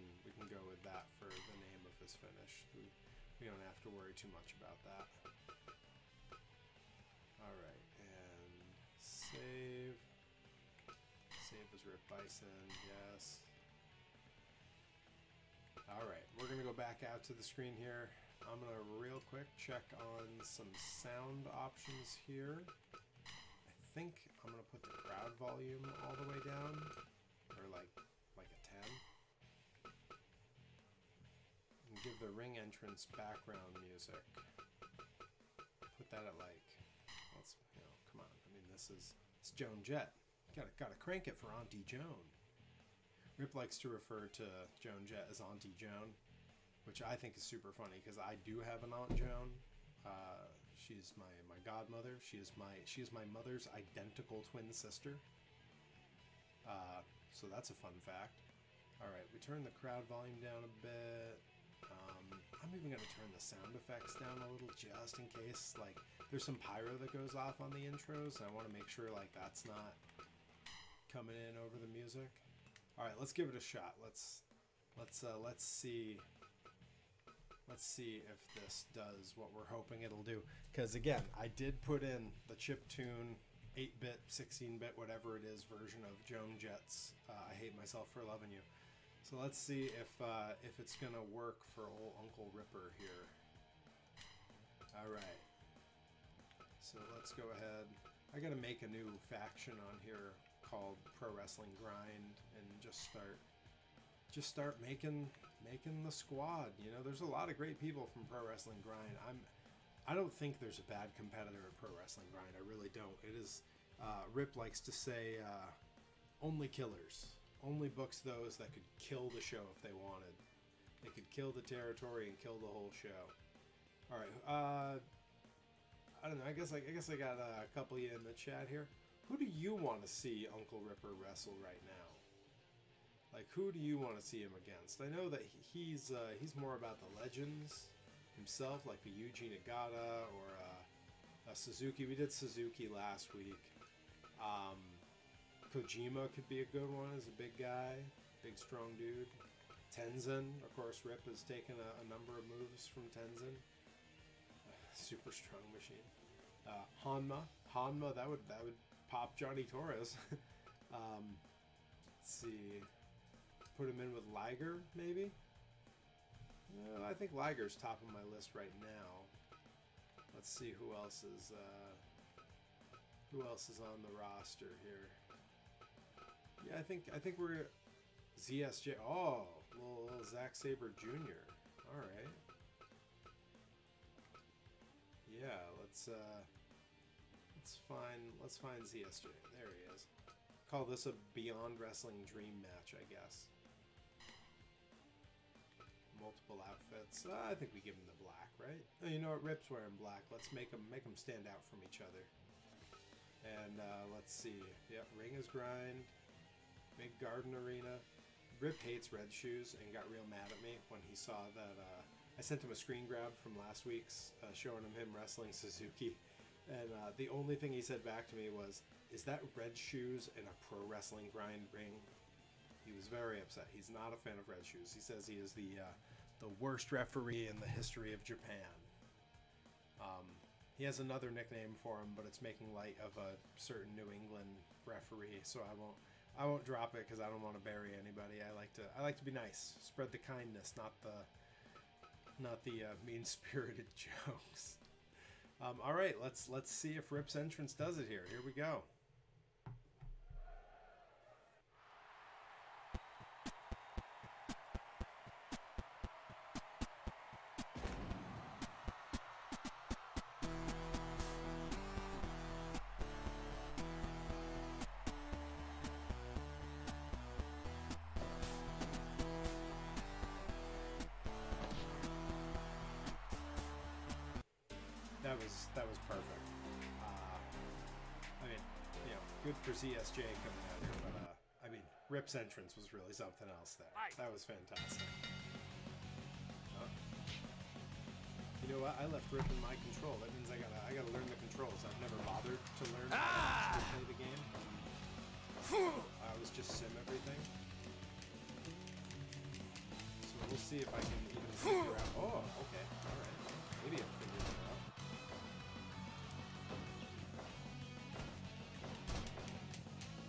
go with that for the name of his finish. We don't have to worry too much about that. All right, and save. Save as Rip Bison. Yes. All right, we're gonna go back out to the screen here. I'm gonna real quick check on some sound options here. I think I'm gonna put the crowd volume all the way down, or like a 10. And give the ring entrance background music. Put that at like, let's, you know, come on. I mean, it's Joan Jett. Gotta crank it for Auntie Joan. Rip likes to refer to Joan Jett as Auntie Joan, which I think is super funny because I do have an Aunt Joan. She's my godmother. She is my mother's identical twin sister. So that's a fun fact. All right, we turn the crowd volume down a bit. I'm even gonna turn the sound effects down a little just in case. Like, there's some pyro that goes off on the intros, and I want to make sure like that's not coming in over the music. All right, let's give it a shot. Let's see. Let's see if this does what we're hoping it'll do. Because again, I did put in the chiptune 8-bit, 16-bit, whatever it is version of Joan Jett's I Hate Myself for Loving You. So let's see if it's gonna work for old Uncle Ripper here. All right. So let's go ahead. I gotta make a new faction on here called Pro Wrestling Grind and just start making the squad. You know, there's a lot of great people from Pro Wrestling Grind. I don't think there's a bad competitor at Pro Wrestling Grind. I really don't. It is Rip likes to say only killers. Only books those that could kill the show if they wanted. They could kill the territory and kill the whole show. All right. I don't know. I guess I got a couple of you in the chat here. Who do you want to see Uncle Ripper wrestle right now? Like, who do you want to see him against? I know that he's more about the legends himself, like a Yuji Nagata or a Suzuki. We did Suzuki last week. Kojima could be a good one as a big guy, big strong dude. Tenzin, of course, Rip has taken a number of moves from Tenzin. Super strong machine. Hanma, that would pop Johnny Torres. Let's see. Put him in with Liger, maybe? I think Liger's top of my list right now. Let's see who else is on the roster here. Yeah, I think we're ZSJ. Oh, little Zack Sabre Jr. All right. Yeah, let's find ZSJ. There he is. Call this a Beyond Wrestling Dream match, I guess. Multiple outfits. I think we give him the black, right? Oh, you know what? Rip's wearing black. Let's make them stand out from each other. And let's see. Yep, Ring is Grind. Big Garden Arena. Rip hates red shoes and got real mad at me when he saw that. I sent him a screen grab from last week's showing him wrestling Suzuki. And the only thing he said back to me was, "Is that red shoes in a Pro Wrestling Grind ring?" He was very upset. He's not a fan of red shoes. He says he is the worst referee in the history of Japan. He has another nickname for him, but it's making light of a certain New England referee. So I won't drop it because I don't want to bury anybody. I like to be nice, spread the kindness, not the mean-spirited jokes. All right, let's see if Rip's entrance does it here. Here we go. was perfect. I mean, you know, good for ZSJ coming out here, but I mean, Rip's entrance was really something else there. That was fantastic. You know what? I left Rip in my control. That means I gotta learn the controls. I've never bothered to learn how to actually play the game. I was just sim everything. So we'll see if I can even figure out. Oh, okay, all right. Maybe I'll figure it out.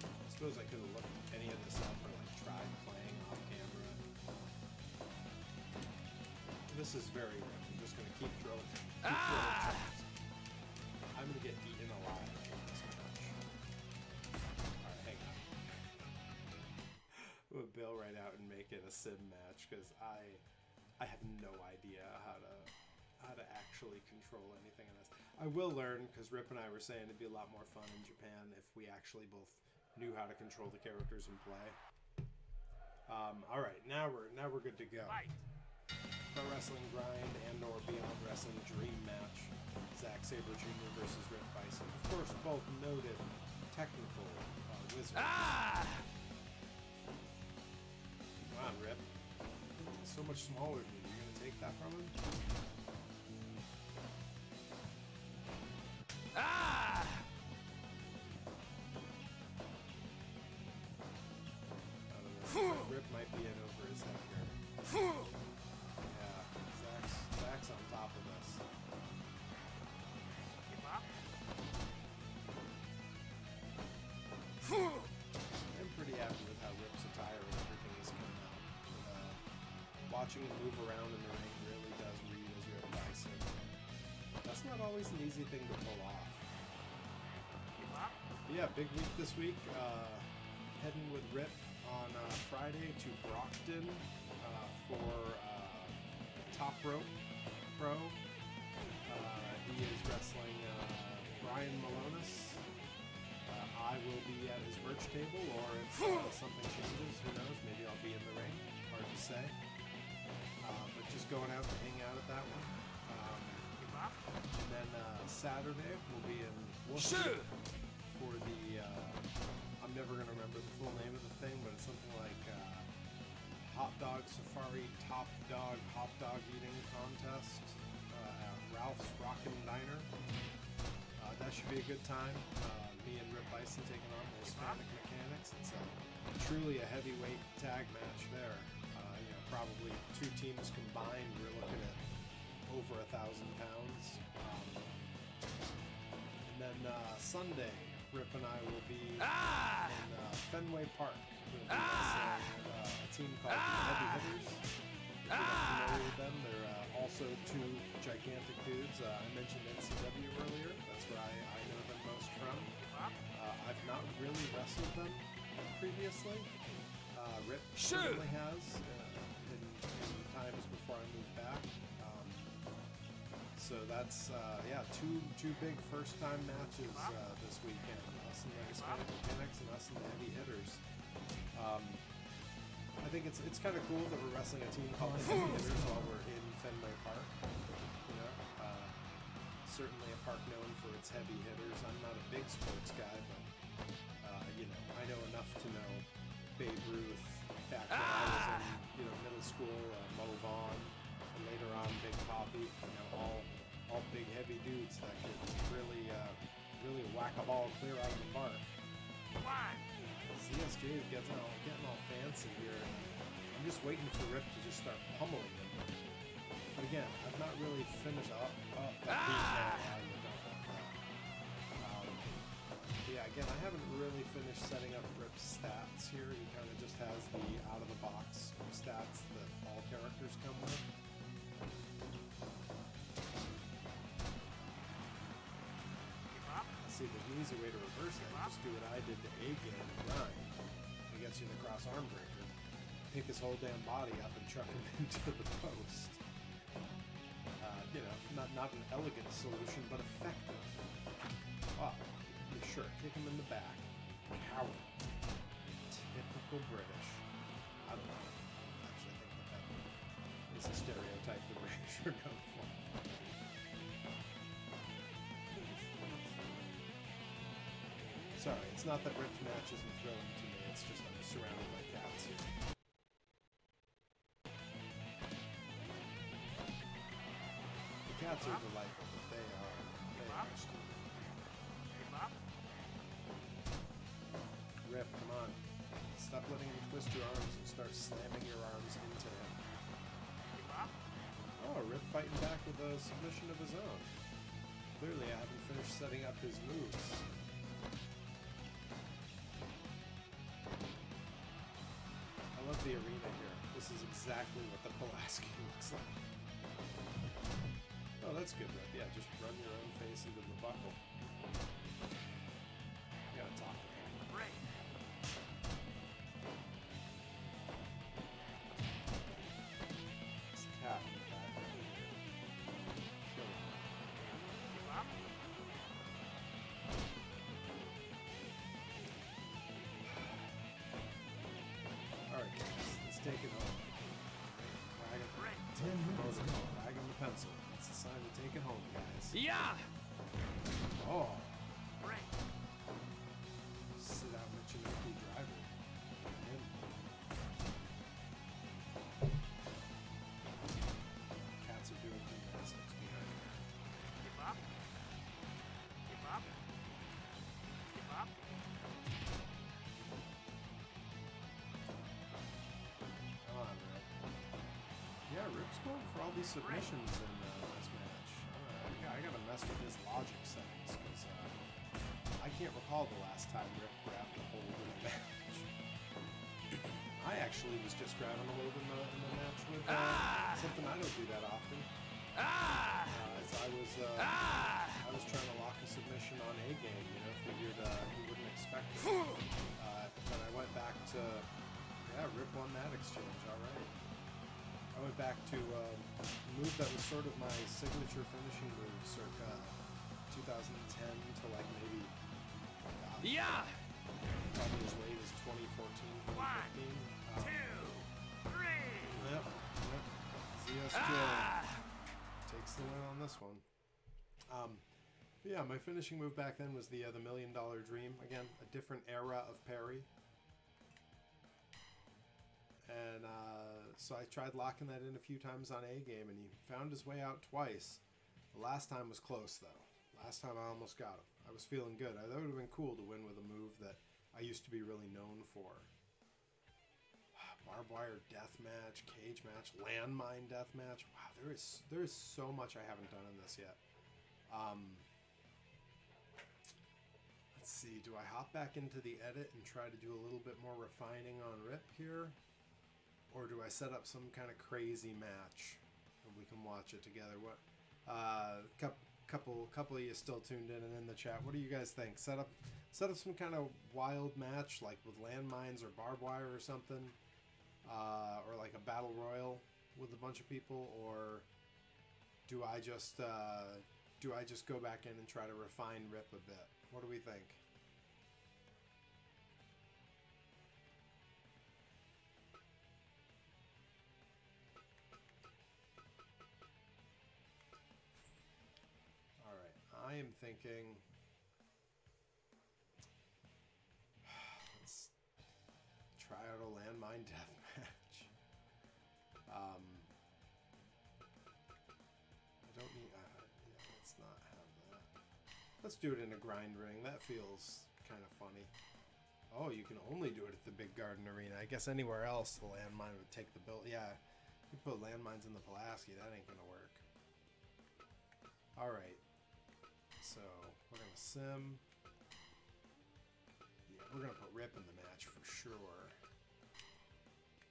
I suppose I could have looked any of this up or like tried playing off camera. This is very Rip. I'm just gonna keep throwing traps. I'm gonna get eaten alive in this match. Alright, hang on. I'm gonna bail right out and make it a sim match because I have no idea how to actually control anything in this. I will learn because Rip and I were saying it'd be a lot more fun in Japan if we actually both knew how to control the characters and play. Alright, now we're good to go. Pro Wrestling Grind and or Beyond Wrestling Dream Match. Zack Sabre Jr. versus Rip Bison. Of course, both noted technical wizards. Come on, Rip. He's so much smaller than you. You're going to take that from him? I don't know. Rip might be in over his head here. Zach's on top of this. I'm pretty happy with how Rip's attire and everything is coming out. Watching him move around in the ring really does read as Rip Bison. That's not always an easy thing to pull off. But yeah, big week this week. Heading with Rip on Friday to Brockton for Top Rope Pro. He is wrestling Brian Malonis. I will be at his merch table, or if something changes, who knows, maybe I'll be in the ring. Hard to say. But just going out to hang out at that one. And then Saturday we'll be in Worcester for the, I'm never going to remember the full name of the thing, but it's something like Hot Dog Safari Top Dog Hot Dog Eating Contest at Ralph's Rockin' Diner. That should be a good time. Me and Rip Bison taking on the Hispanic Mechanics. It's truly a heavyweight tag match there. You know, probably two teams combined, we're looking at over 1,000 pounds. And then Sunday, Rip and I will be in Fenway Park. We'll be wrestling a team called the Heavy Hitters. If you're not familiar with them, they're also two gigantic dudes. I mentioned NCW earlier. That's where I know them most from. I've not really wrestled them previously. Rip certainly has in times before I moved back. So that's yeah, two big first-time matches this weekend. Us and the Hispanic Mechanics and us and the Heavy Hitters. I think it's kind of cool that we're wrestling a team called the Heavy Hitters while we're in Fenway Park. You know, certainly a park known for its heavy hitters. I'm not a big sports guy, but you know, I know enough to know Babe Ruth back when I was in middle school, Mo Vaughn, and later on Big Poppy. You know, all big heavy dudes that could really whack a ball clear out of the park. CSJ is getting all fancy here. I'm just waiting for Rip to just start pummeling him. But again, I've not really finished up. Yeah, again, I haven't really finished setting up Rip's stats here. He kind of just has the out-of-the-box stats that all characters come with. See, there's an easy way to reverse that. Just do what I did to A-Game and grind. He gets you in the cross arm breaker. Pick his whole damn body up and chuck him into the post. You know, not an elegant solution, but effective. Oh, sure, kick him in the back. Coward. Typical British. I don't know. Actually, I think that is a stereotype the British are known for. Sorry, it's not that Rip's match isn't thrilling to me, it's just I'm surrounded by cats here. The cats are delightful, but they are stupid. Rip, come on. Stop letting him twist your arms and start slamming your arms into him. Oh, Rip fighting back with a submission of his own. Clearly I haven't finished setting up his moves. I love the arena here. This is exactly what the Pulaski looks like. Oh, that's good, Rip. Yeah, just run your own face into the buckle. You gotta talk to him. Great. This cat in the back right here. Kill him. Alright, guys, let's take it home. Wag him. 10 minutes. Wag him the pencil. It's the sign to take it home, guys. Yeah. Oh. Great. Sit out Michinoku driver. Him. Cats are doing gymnastics behind me. Give up. Give up. Give up. Come on, Rip. Yeah, Rip's going for all these submissions in this match. I gotta mess with his logic settings, because I can't recall the last time Rip grabbed a hold in a match. I actually was just grabbing a hold in the match with something I don't do that often. As I was trying to lock a submission on A game, you know, figured he wouldn't expect it. But I went back to, yeah, Rip won that exchange, alright. I went back to a move that was sort of my signature finishing move circa 2010 to like maybe Yeah. probably as late as 2014, 2015. 1, 2, 3. Yep. ZSJ takes the win on this one. Yeah, my finishing move back then was the $1 Million Dream. Again, a different era of parry. And so I tried locking that in a few times on A game, and he found his way out twice. The last time was close, though. Last time I almost got him. I was feeling good. That would have been cool to win with a move that I used to be really known for. Barbed wire death match, cage match, landmine death match. Wow, there is so much I haven't done in this yet. Let's see. Do I hop back into the edit and try to do a little bit more refining on Rip here? Or do I set up some kind of crazy match and we can watch it together? What? Couple of you still tuned in and in the chat. What do you guys think? Set up some kind of wild match like with landmines or barbed wire or something, or like a battle royal with a bunch of people, or do I just go back in and try to refine Rip a bit? What do we think? I am thinking, let's try out a landmine death match. I don't need, yeah, let's not have that. Let's do it in a grind ring. That feels kind of funny. Oh, you can only do it at the Big Garden Arena. I guess anywhere else the landmine would take the bill. Yeah, you put landmines in the Pulaski, that ain't gonna work. All right. So, we're going to sim. Yeah, we're going to put Rip in the match for sure.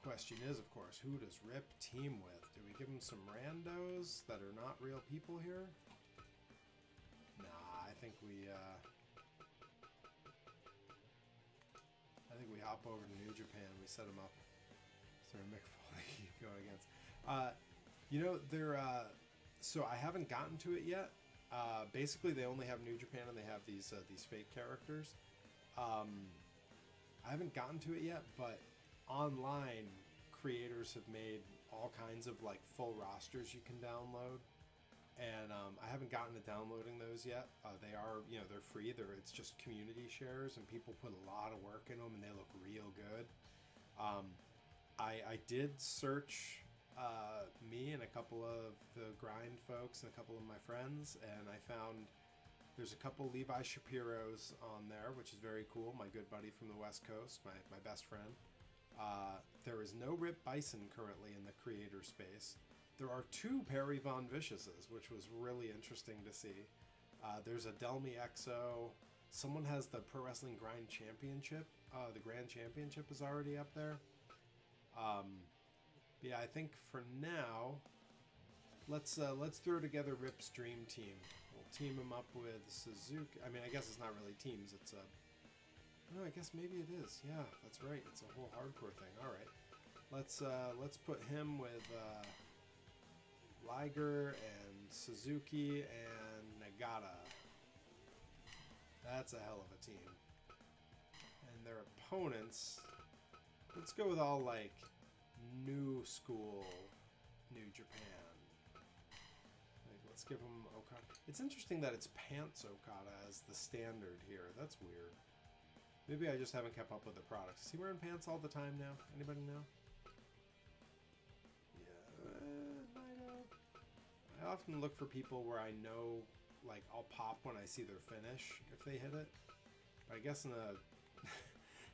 Question is, of course, who does Rip team with? Do we give him some randos that are not real people here? Nah, I think we hop over to New Japan. We set him up. Sorry, Mick Foley go against. You know, they're so I haven't gotten to it yet. Basically, they only have New Japan and they have these fake characters. I haven't gotten to it yet, but online creators have made all kinds of like full rosters you can download. And I haven't gotten to downloading those yet. They are, you know, they're free. It's just community shares, and people put a lot of work in them, and they look real good. I did search me and a couple of the grind folks and a couple of my friends, and I found there's a couple Levi Shapiros on there, which is very cool. My good buddy from the West Coast, my best friend. There is no Rip Bison currently in the creator space. There are 2 Perry Von Viciouses, which was really interesting to see. There's a Delmy XO. Someone has the Pro Wrestling Grind Championship. The Grand Championship is already up there. Yeah, I think for now, let's throw together Rip's Dream Team. We'll team him up with Suzuki. I mean, I guess it's not really teams. It's a... No, I guess maybe it is. Yeah, that's right. It's a whole hardcore thing. All right. Let's put him with Liger and Suzuki and Nagata. That's a hell of a team. And their opponents, let's go with all like new school New Japan. Like, let's give them Okada. It's interesting that it's Pants Okada as the standard here. That's weird. Maybe I just haven't kept up with the products. Is he wearing pants all the time now? Anybody know? Yeah, I often look for people where I know, like, I'll pop when I see their finish if they hit it. But I guess in a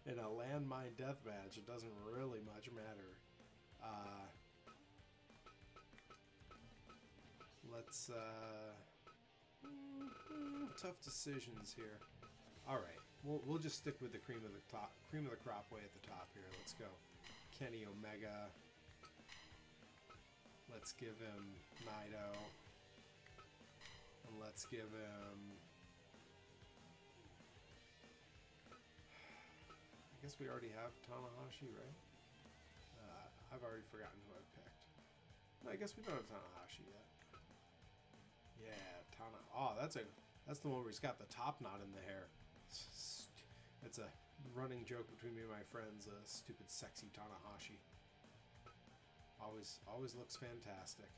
in a landmine death match, it doesn't really much matter. Let's tough decisions here. All right. We'll just stick with the cream of the crop way at the top here. Let's go. Kenny Omega. Let's give him Naito. And let's give him... I guess we already have Tanahashi, right? I've already forgotten who I picked. No, I guess we don't have Tanahashi yet. Yeah, Tana. Oh, that's the one where he's got the top knot in the hair. It's a running joke between me and my friends. Stupid, sexy Tanahashi. Always looks fantastic.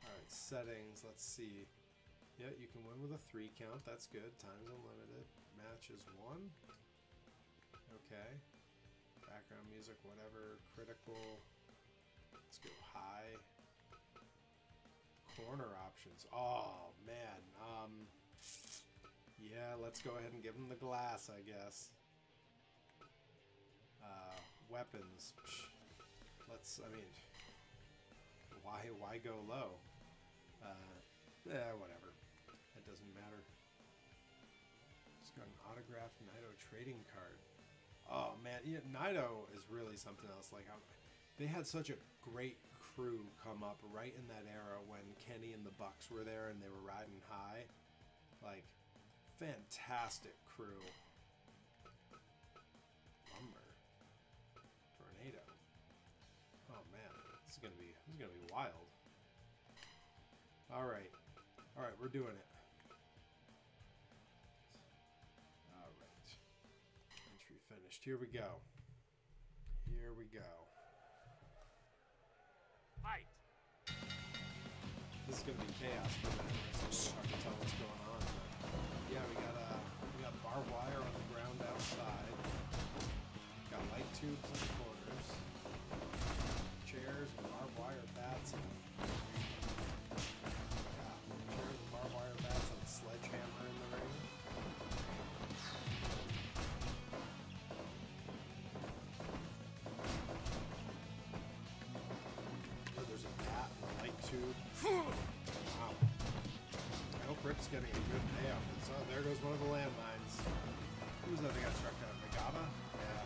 All right, settings. Let's see. Yeah, you can win with a 3 count. That's good. Time's unlimited. Match is 1. Okay. Background music, whatever. Critical. Let's go high. Corner options. Oh man. Yeah, let's go ahead and give him the glass, I guess. Weapons. I mean, why go low? Whatever. That doesn't matter. Just got an autographed Naito trading card. Oh man, yeah, Naito is really something else. Like, they had such a great crew come up right in that era when Kenny and the Bucks were there and they were riding high. Like, fantastic crew. Lumber. Tornado. Oh man, this is gonna be wild. All right, we're doing it. All right, entry finished. Here we go. Fight. This is gonna be chaos for a minute. It's really hard to tell what's going on. But yeah, we got barbed wire on the ground outside. Got light tubes in the corners. Chairs and barbed wire bats. Chairs and barbed wire bats and a sledgehammer in the ring. Oh, there's a bat and a light tube. Wow. I hope Rip's getting a good payoff. So there goes one of the landmines. Who's that that got struck down? Nagata? Yeah.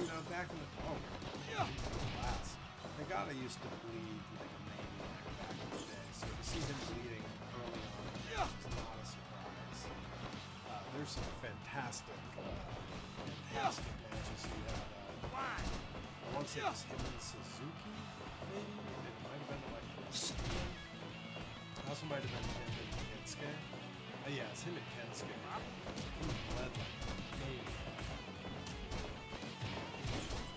You know, back in the... Oh, yeah. Glass. Nagata used to bleed like a maniac back in the day. So to see him bleeding early on is not a surprise. There's some fantastic matches he had. I want to say it was him and Suzuki, maybe? It might have been like... Also might have been him and Kensuke. Yeah, it's him and Kensuke. He bled like a maniac.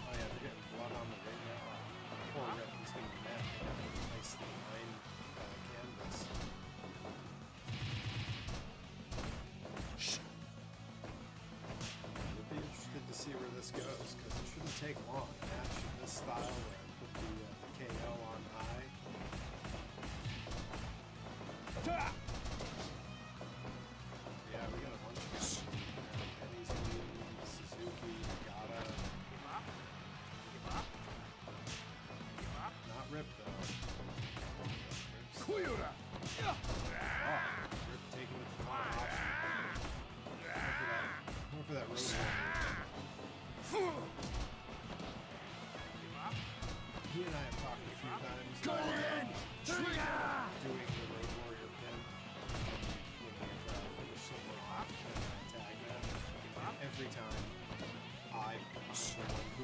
Oh yeah, they're getting blood on the ring now. Poor Rip, he's gonna be mad. They got a nice line canvas.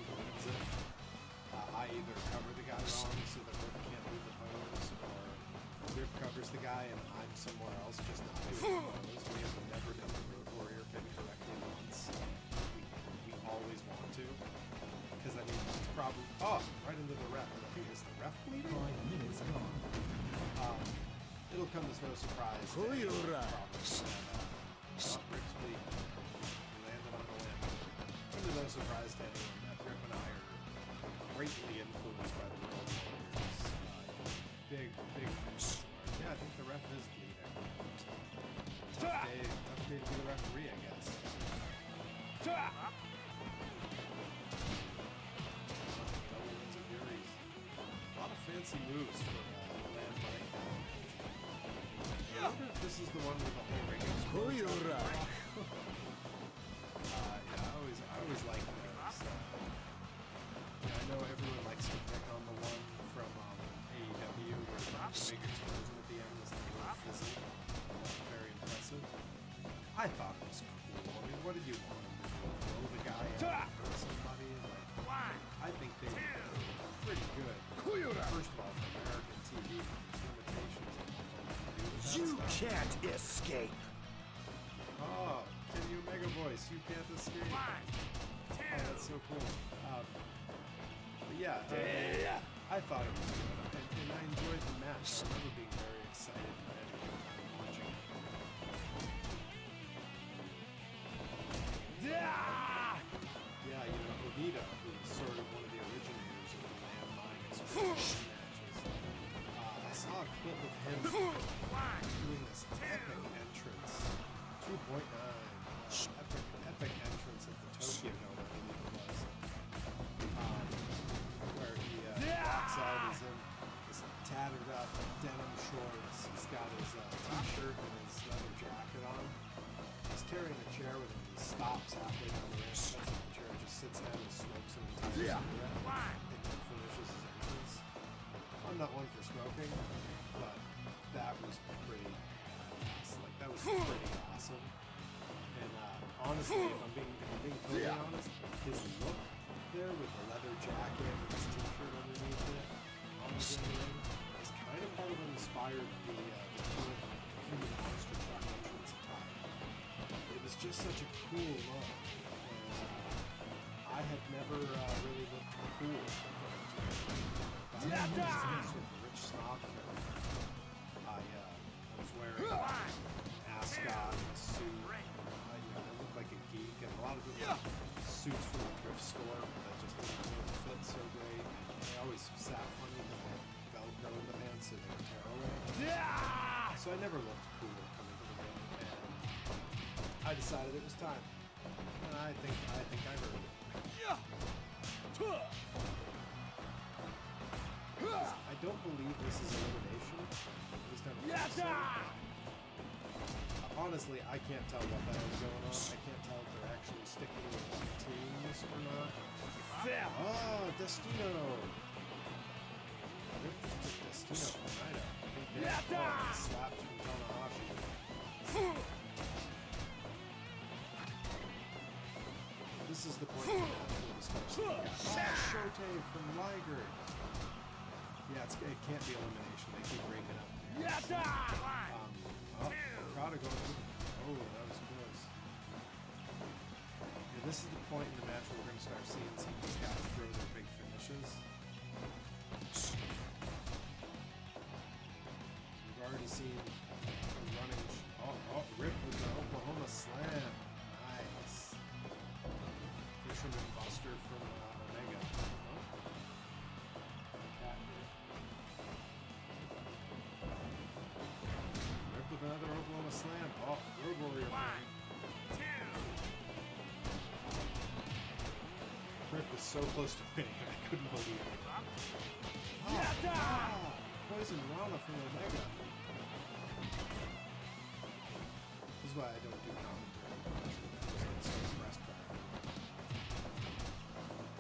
who wins it. I either cover the guy wrong so that Rip can't do the pose, or Rip covers the guy and I'm somewhere else just not doing the pose. We have never done the Road Warrior pin correctly once. We always want to. Because I mean, it's probably... Oh! Right into the ref. I think it's the ref bleeding? 5 minutes gone. It'll come as no surprise to anyone probably that Rip's bleeding. We landed on the limb. Come to no surprise to anyone that Rip and I are greatly influenced by the Road Warriors. Big fans. Yeah, I think the ref is bleeding. Tough day to be the referee, I guess. Double wins of Furies. A lot of fancy moves for landmine. I wonder if this is the one with the whole ring explosion. Yeah, I always like those. Yeah, I know everyone likes to pick on the one from AEW where the big explosion at the end was the little fizzle. Very impressive. I thought it was cool. I mean, what did you want him to do? Blow the guy out and hurt somebody? Like, I think they were pretty good. First of all, for American TV, there's limitations on what they do with that You stuff. can't escape. Oh, Kenny Omega voice, you can't escape. Oh, that's so cool. But yeah, I thought it was good, and I enjoyed the match. I remember being very excited by every time watching it. Yeah, you know, Onita, who's sort of one of the originators of the landmine explosion matches. I saw a clip of him doing this epic entrance. 2.9. Epic entrance at the Tokyo Dome, I believe it was. Where he walks out, he's in his tattered up denim shorts, he's got his t-shirt and his leather jacket on. He's carrying a chair with him, he stops halfway down the ramp, sets up the chair, just sits down and smokes an entire cigarette, and then finishes his entrance. I'm not one for smoking, but that was pretty badass. Like, that was pretty awesome. And honestly, if I'm being totally honest, his look there with the leather jacket and his t-shirt underneath it on the ring is kind of part of what inspired the current Human Monster Truck entrance attire. It was just such a cool look, and I had never really looked cool. But I was sort of a rich snob character. I was wearing an ascot and a suit. I looked like a geek, and a lot of people suits from the thrift store that just didn't really fit so great. And they always sat funny because they had Velcro in the pants, so they would tear away. So I never looked cool coming to the ring, and I decided it was time. And I think I earned it. I don't believe this is elimination. At least I don't think so. Honestly, I can't tell what the hell's going on. I can't tell if they're actually sticking with teams or not. Oh, Destino! Rip just took Destino from Naito. I think they slapped from Tanahashi. This is the point where we'll discuss. Shote from Liger. Yeah, it can't be elimination. They keep breaking up. Okada going to... Oh, that was close. Yeah, this is the point in the match where we're going to start seeing some of these guys throw their big finishes. We've already seen a running... Rip with the Oklahoma Slam. Nice. Fisherman Buster from Omega. With another Oklahoma Slam. Oh, Road Warrior. 1, 2. Rip was so close to winning, I couldn't believe it. Poison Rana from Omega. This is why I don't do commentary.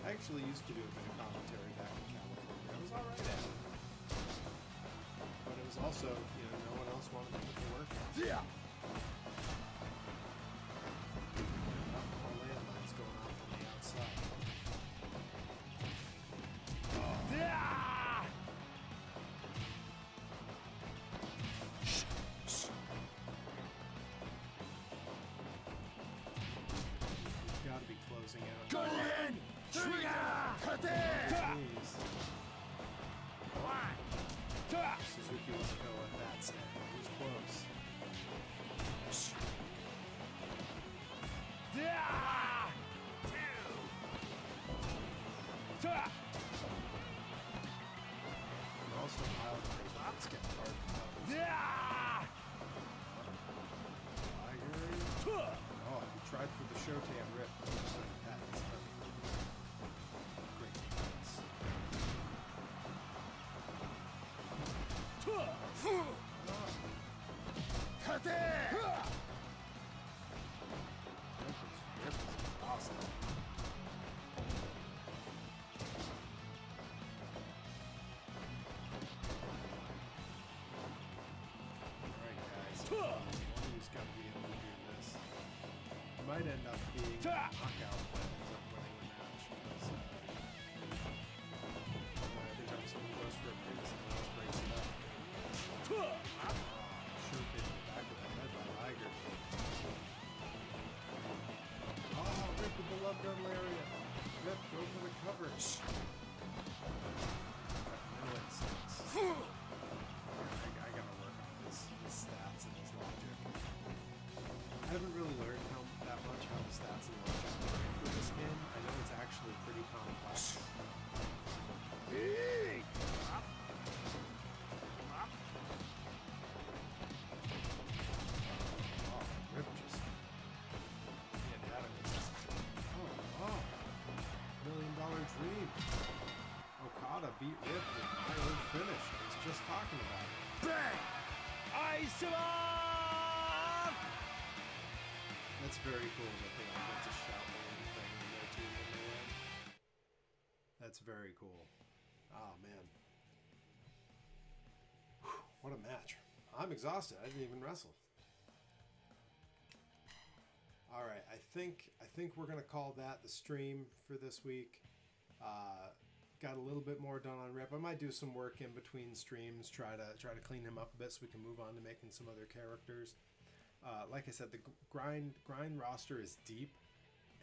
I actually used to do a bit of commentary back in California. I was alright at it. But it was also, you know, no one else wanted to put the work in. All landmines going off on the outside. closing out. Golden Trigger! Jeez. One, Suzuki wasn't going to let that stand. He was close. two, And also, Miles Morales getting hard to tell. Tiger. Oh, he tried for the Shotan rip. That is great defense. Rip is awesome. Alright, guys. One of you's got to be able to do this. It might end up being a knockout that ends up winning the match. Because, every time someone goes for a pin, someone else breaks it up. Sure hit in the back of the head by Liger. Oh, Rip with the love gun lariat. Rip, go for the cover. No instincts. I gotta work on his stats and his logic. I haven't really learned that much how the stats and logic work for this game. I know it's actually pretty complex. up, up, Oh, Rip just getting out of it. Oh, $1 million dream. Okada beat Rip with my old finish. I was just talking about it. bang! Ice off! That's very cool that they all get to shout the one thing in their team when they win. That's very cool. Oh, man. Whew, what a match. I'm exhausted. I didn't even wrestle. All right, I think we're gonna call that the stream for this week. Got a little bit more done on Rip. I might do some work in between streams, try to clean him up a bit so we can move on to making some other characters. Like I said, the grind roster is deep,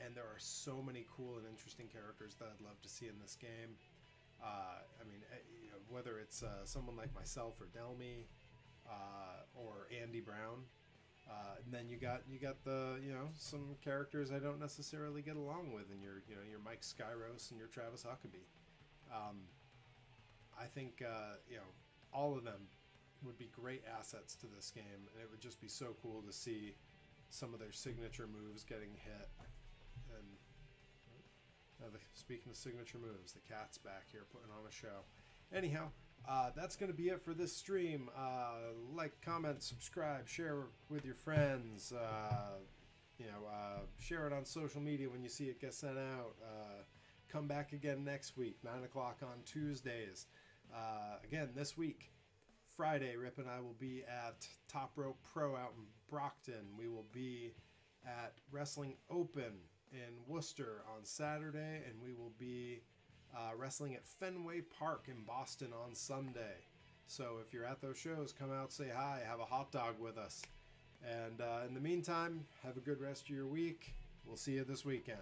and there are so many cool and interesting characters that I'd love to see in this game. I mean, you know, whether it's someone like myself or Delmy or Andy Brown. And then you got the, you know, some characters I don't necessarily get along with, and your Mike Skyros and your Travis Huckabee. I think you know, all of them would be great assets to this game, and it would just be so cool to see some of their signature moves getting hit. And speaking of signature moves, the cat's back here putting on a show. Anyhow, that's going to be it for this stream. Like, comment, subscribe, share with your friends. Share it on social media when you see it get sent out. Come back again next week, 9 o'clock on Tuesdays. Again, this week, Friday, Rip and I will be at Top Rope Pro out in Brockton. We will be at Wrestling Open in Worcester on Saturday, and we will be wrestling at Fenway Park in Boston on Sunday. So if you're at those shows, come out, say hi, have a hot dog with us. And in the meantime, have a good rest of your week. We'll see you this weekend.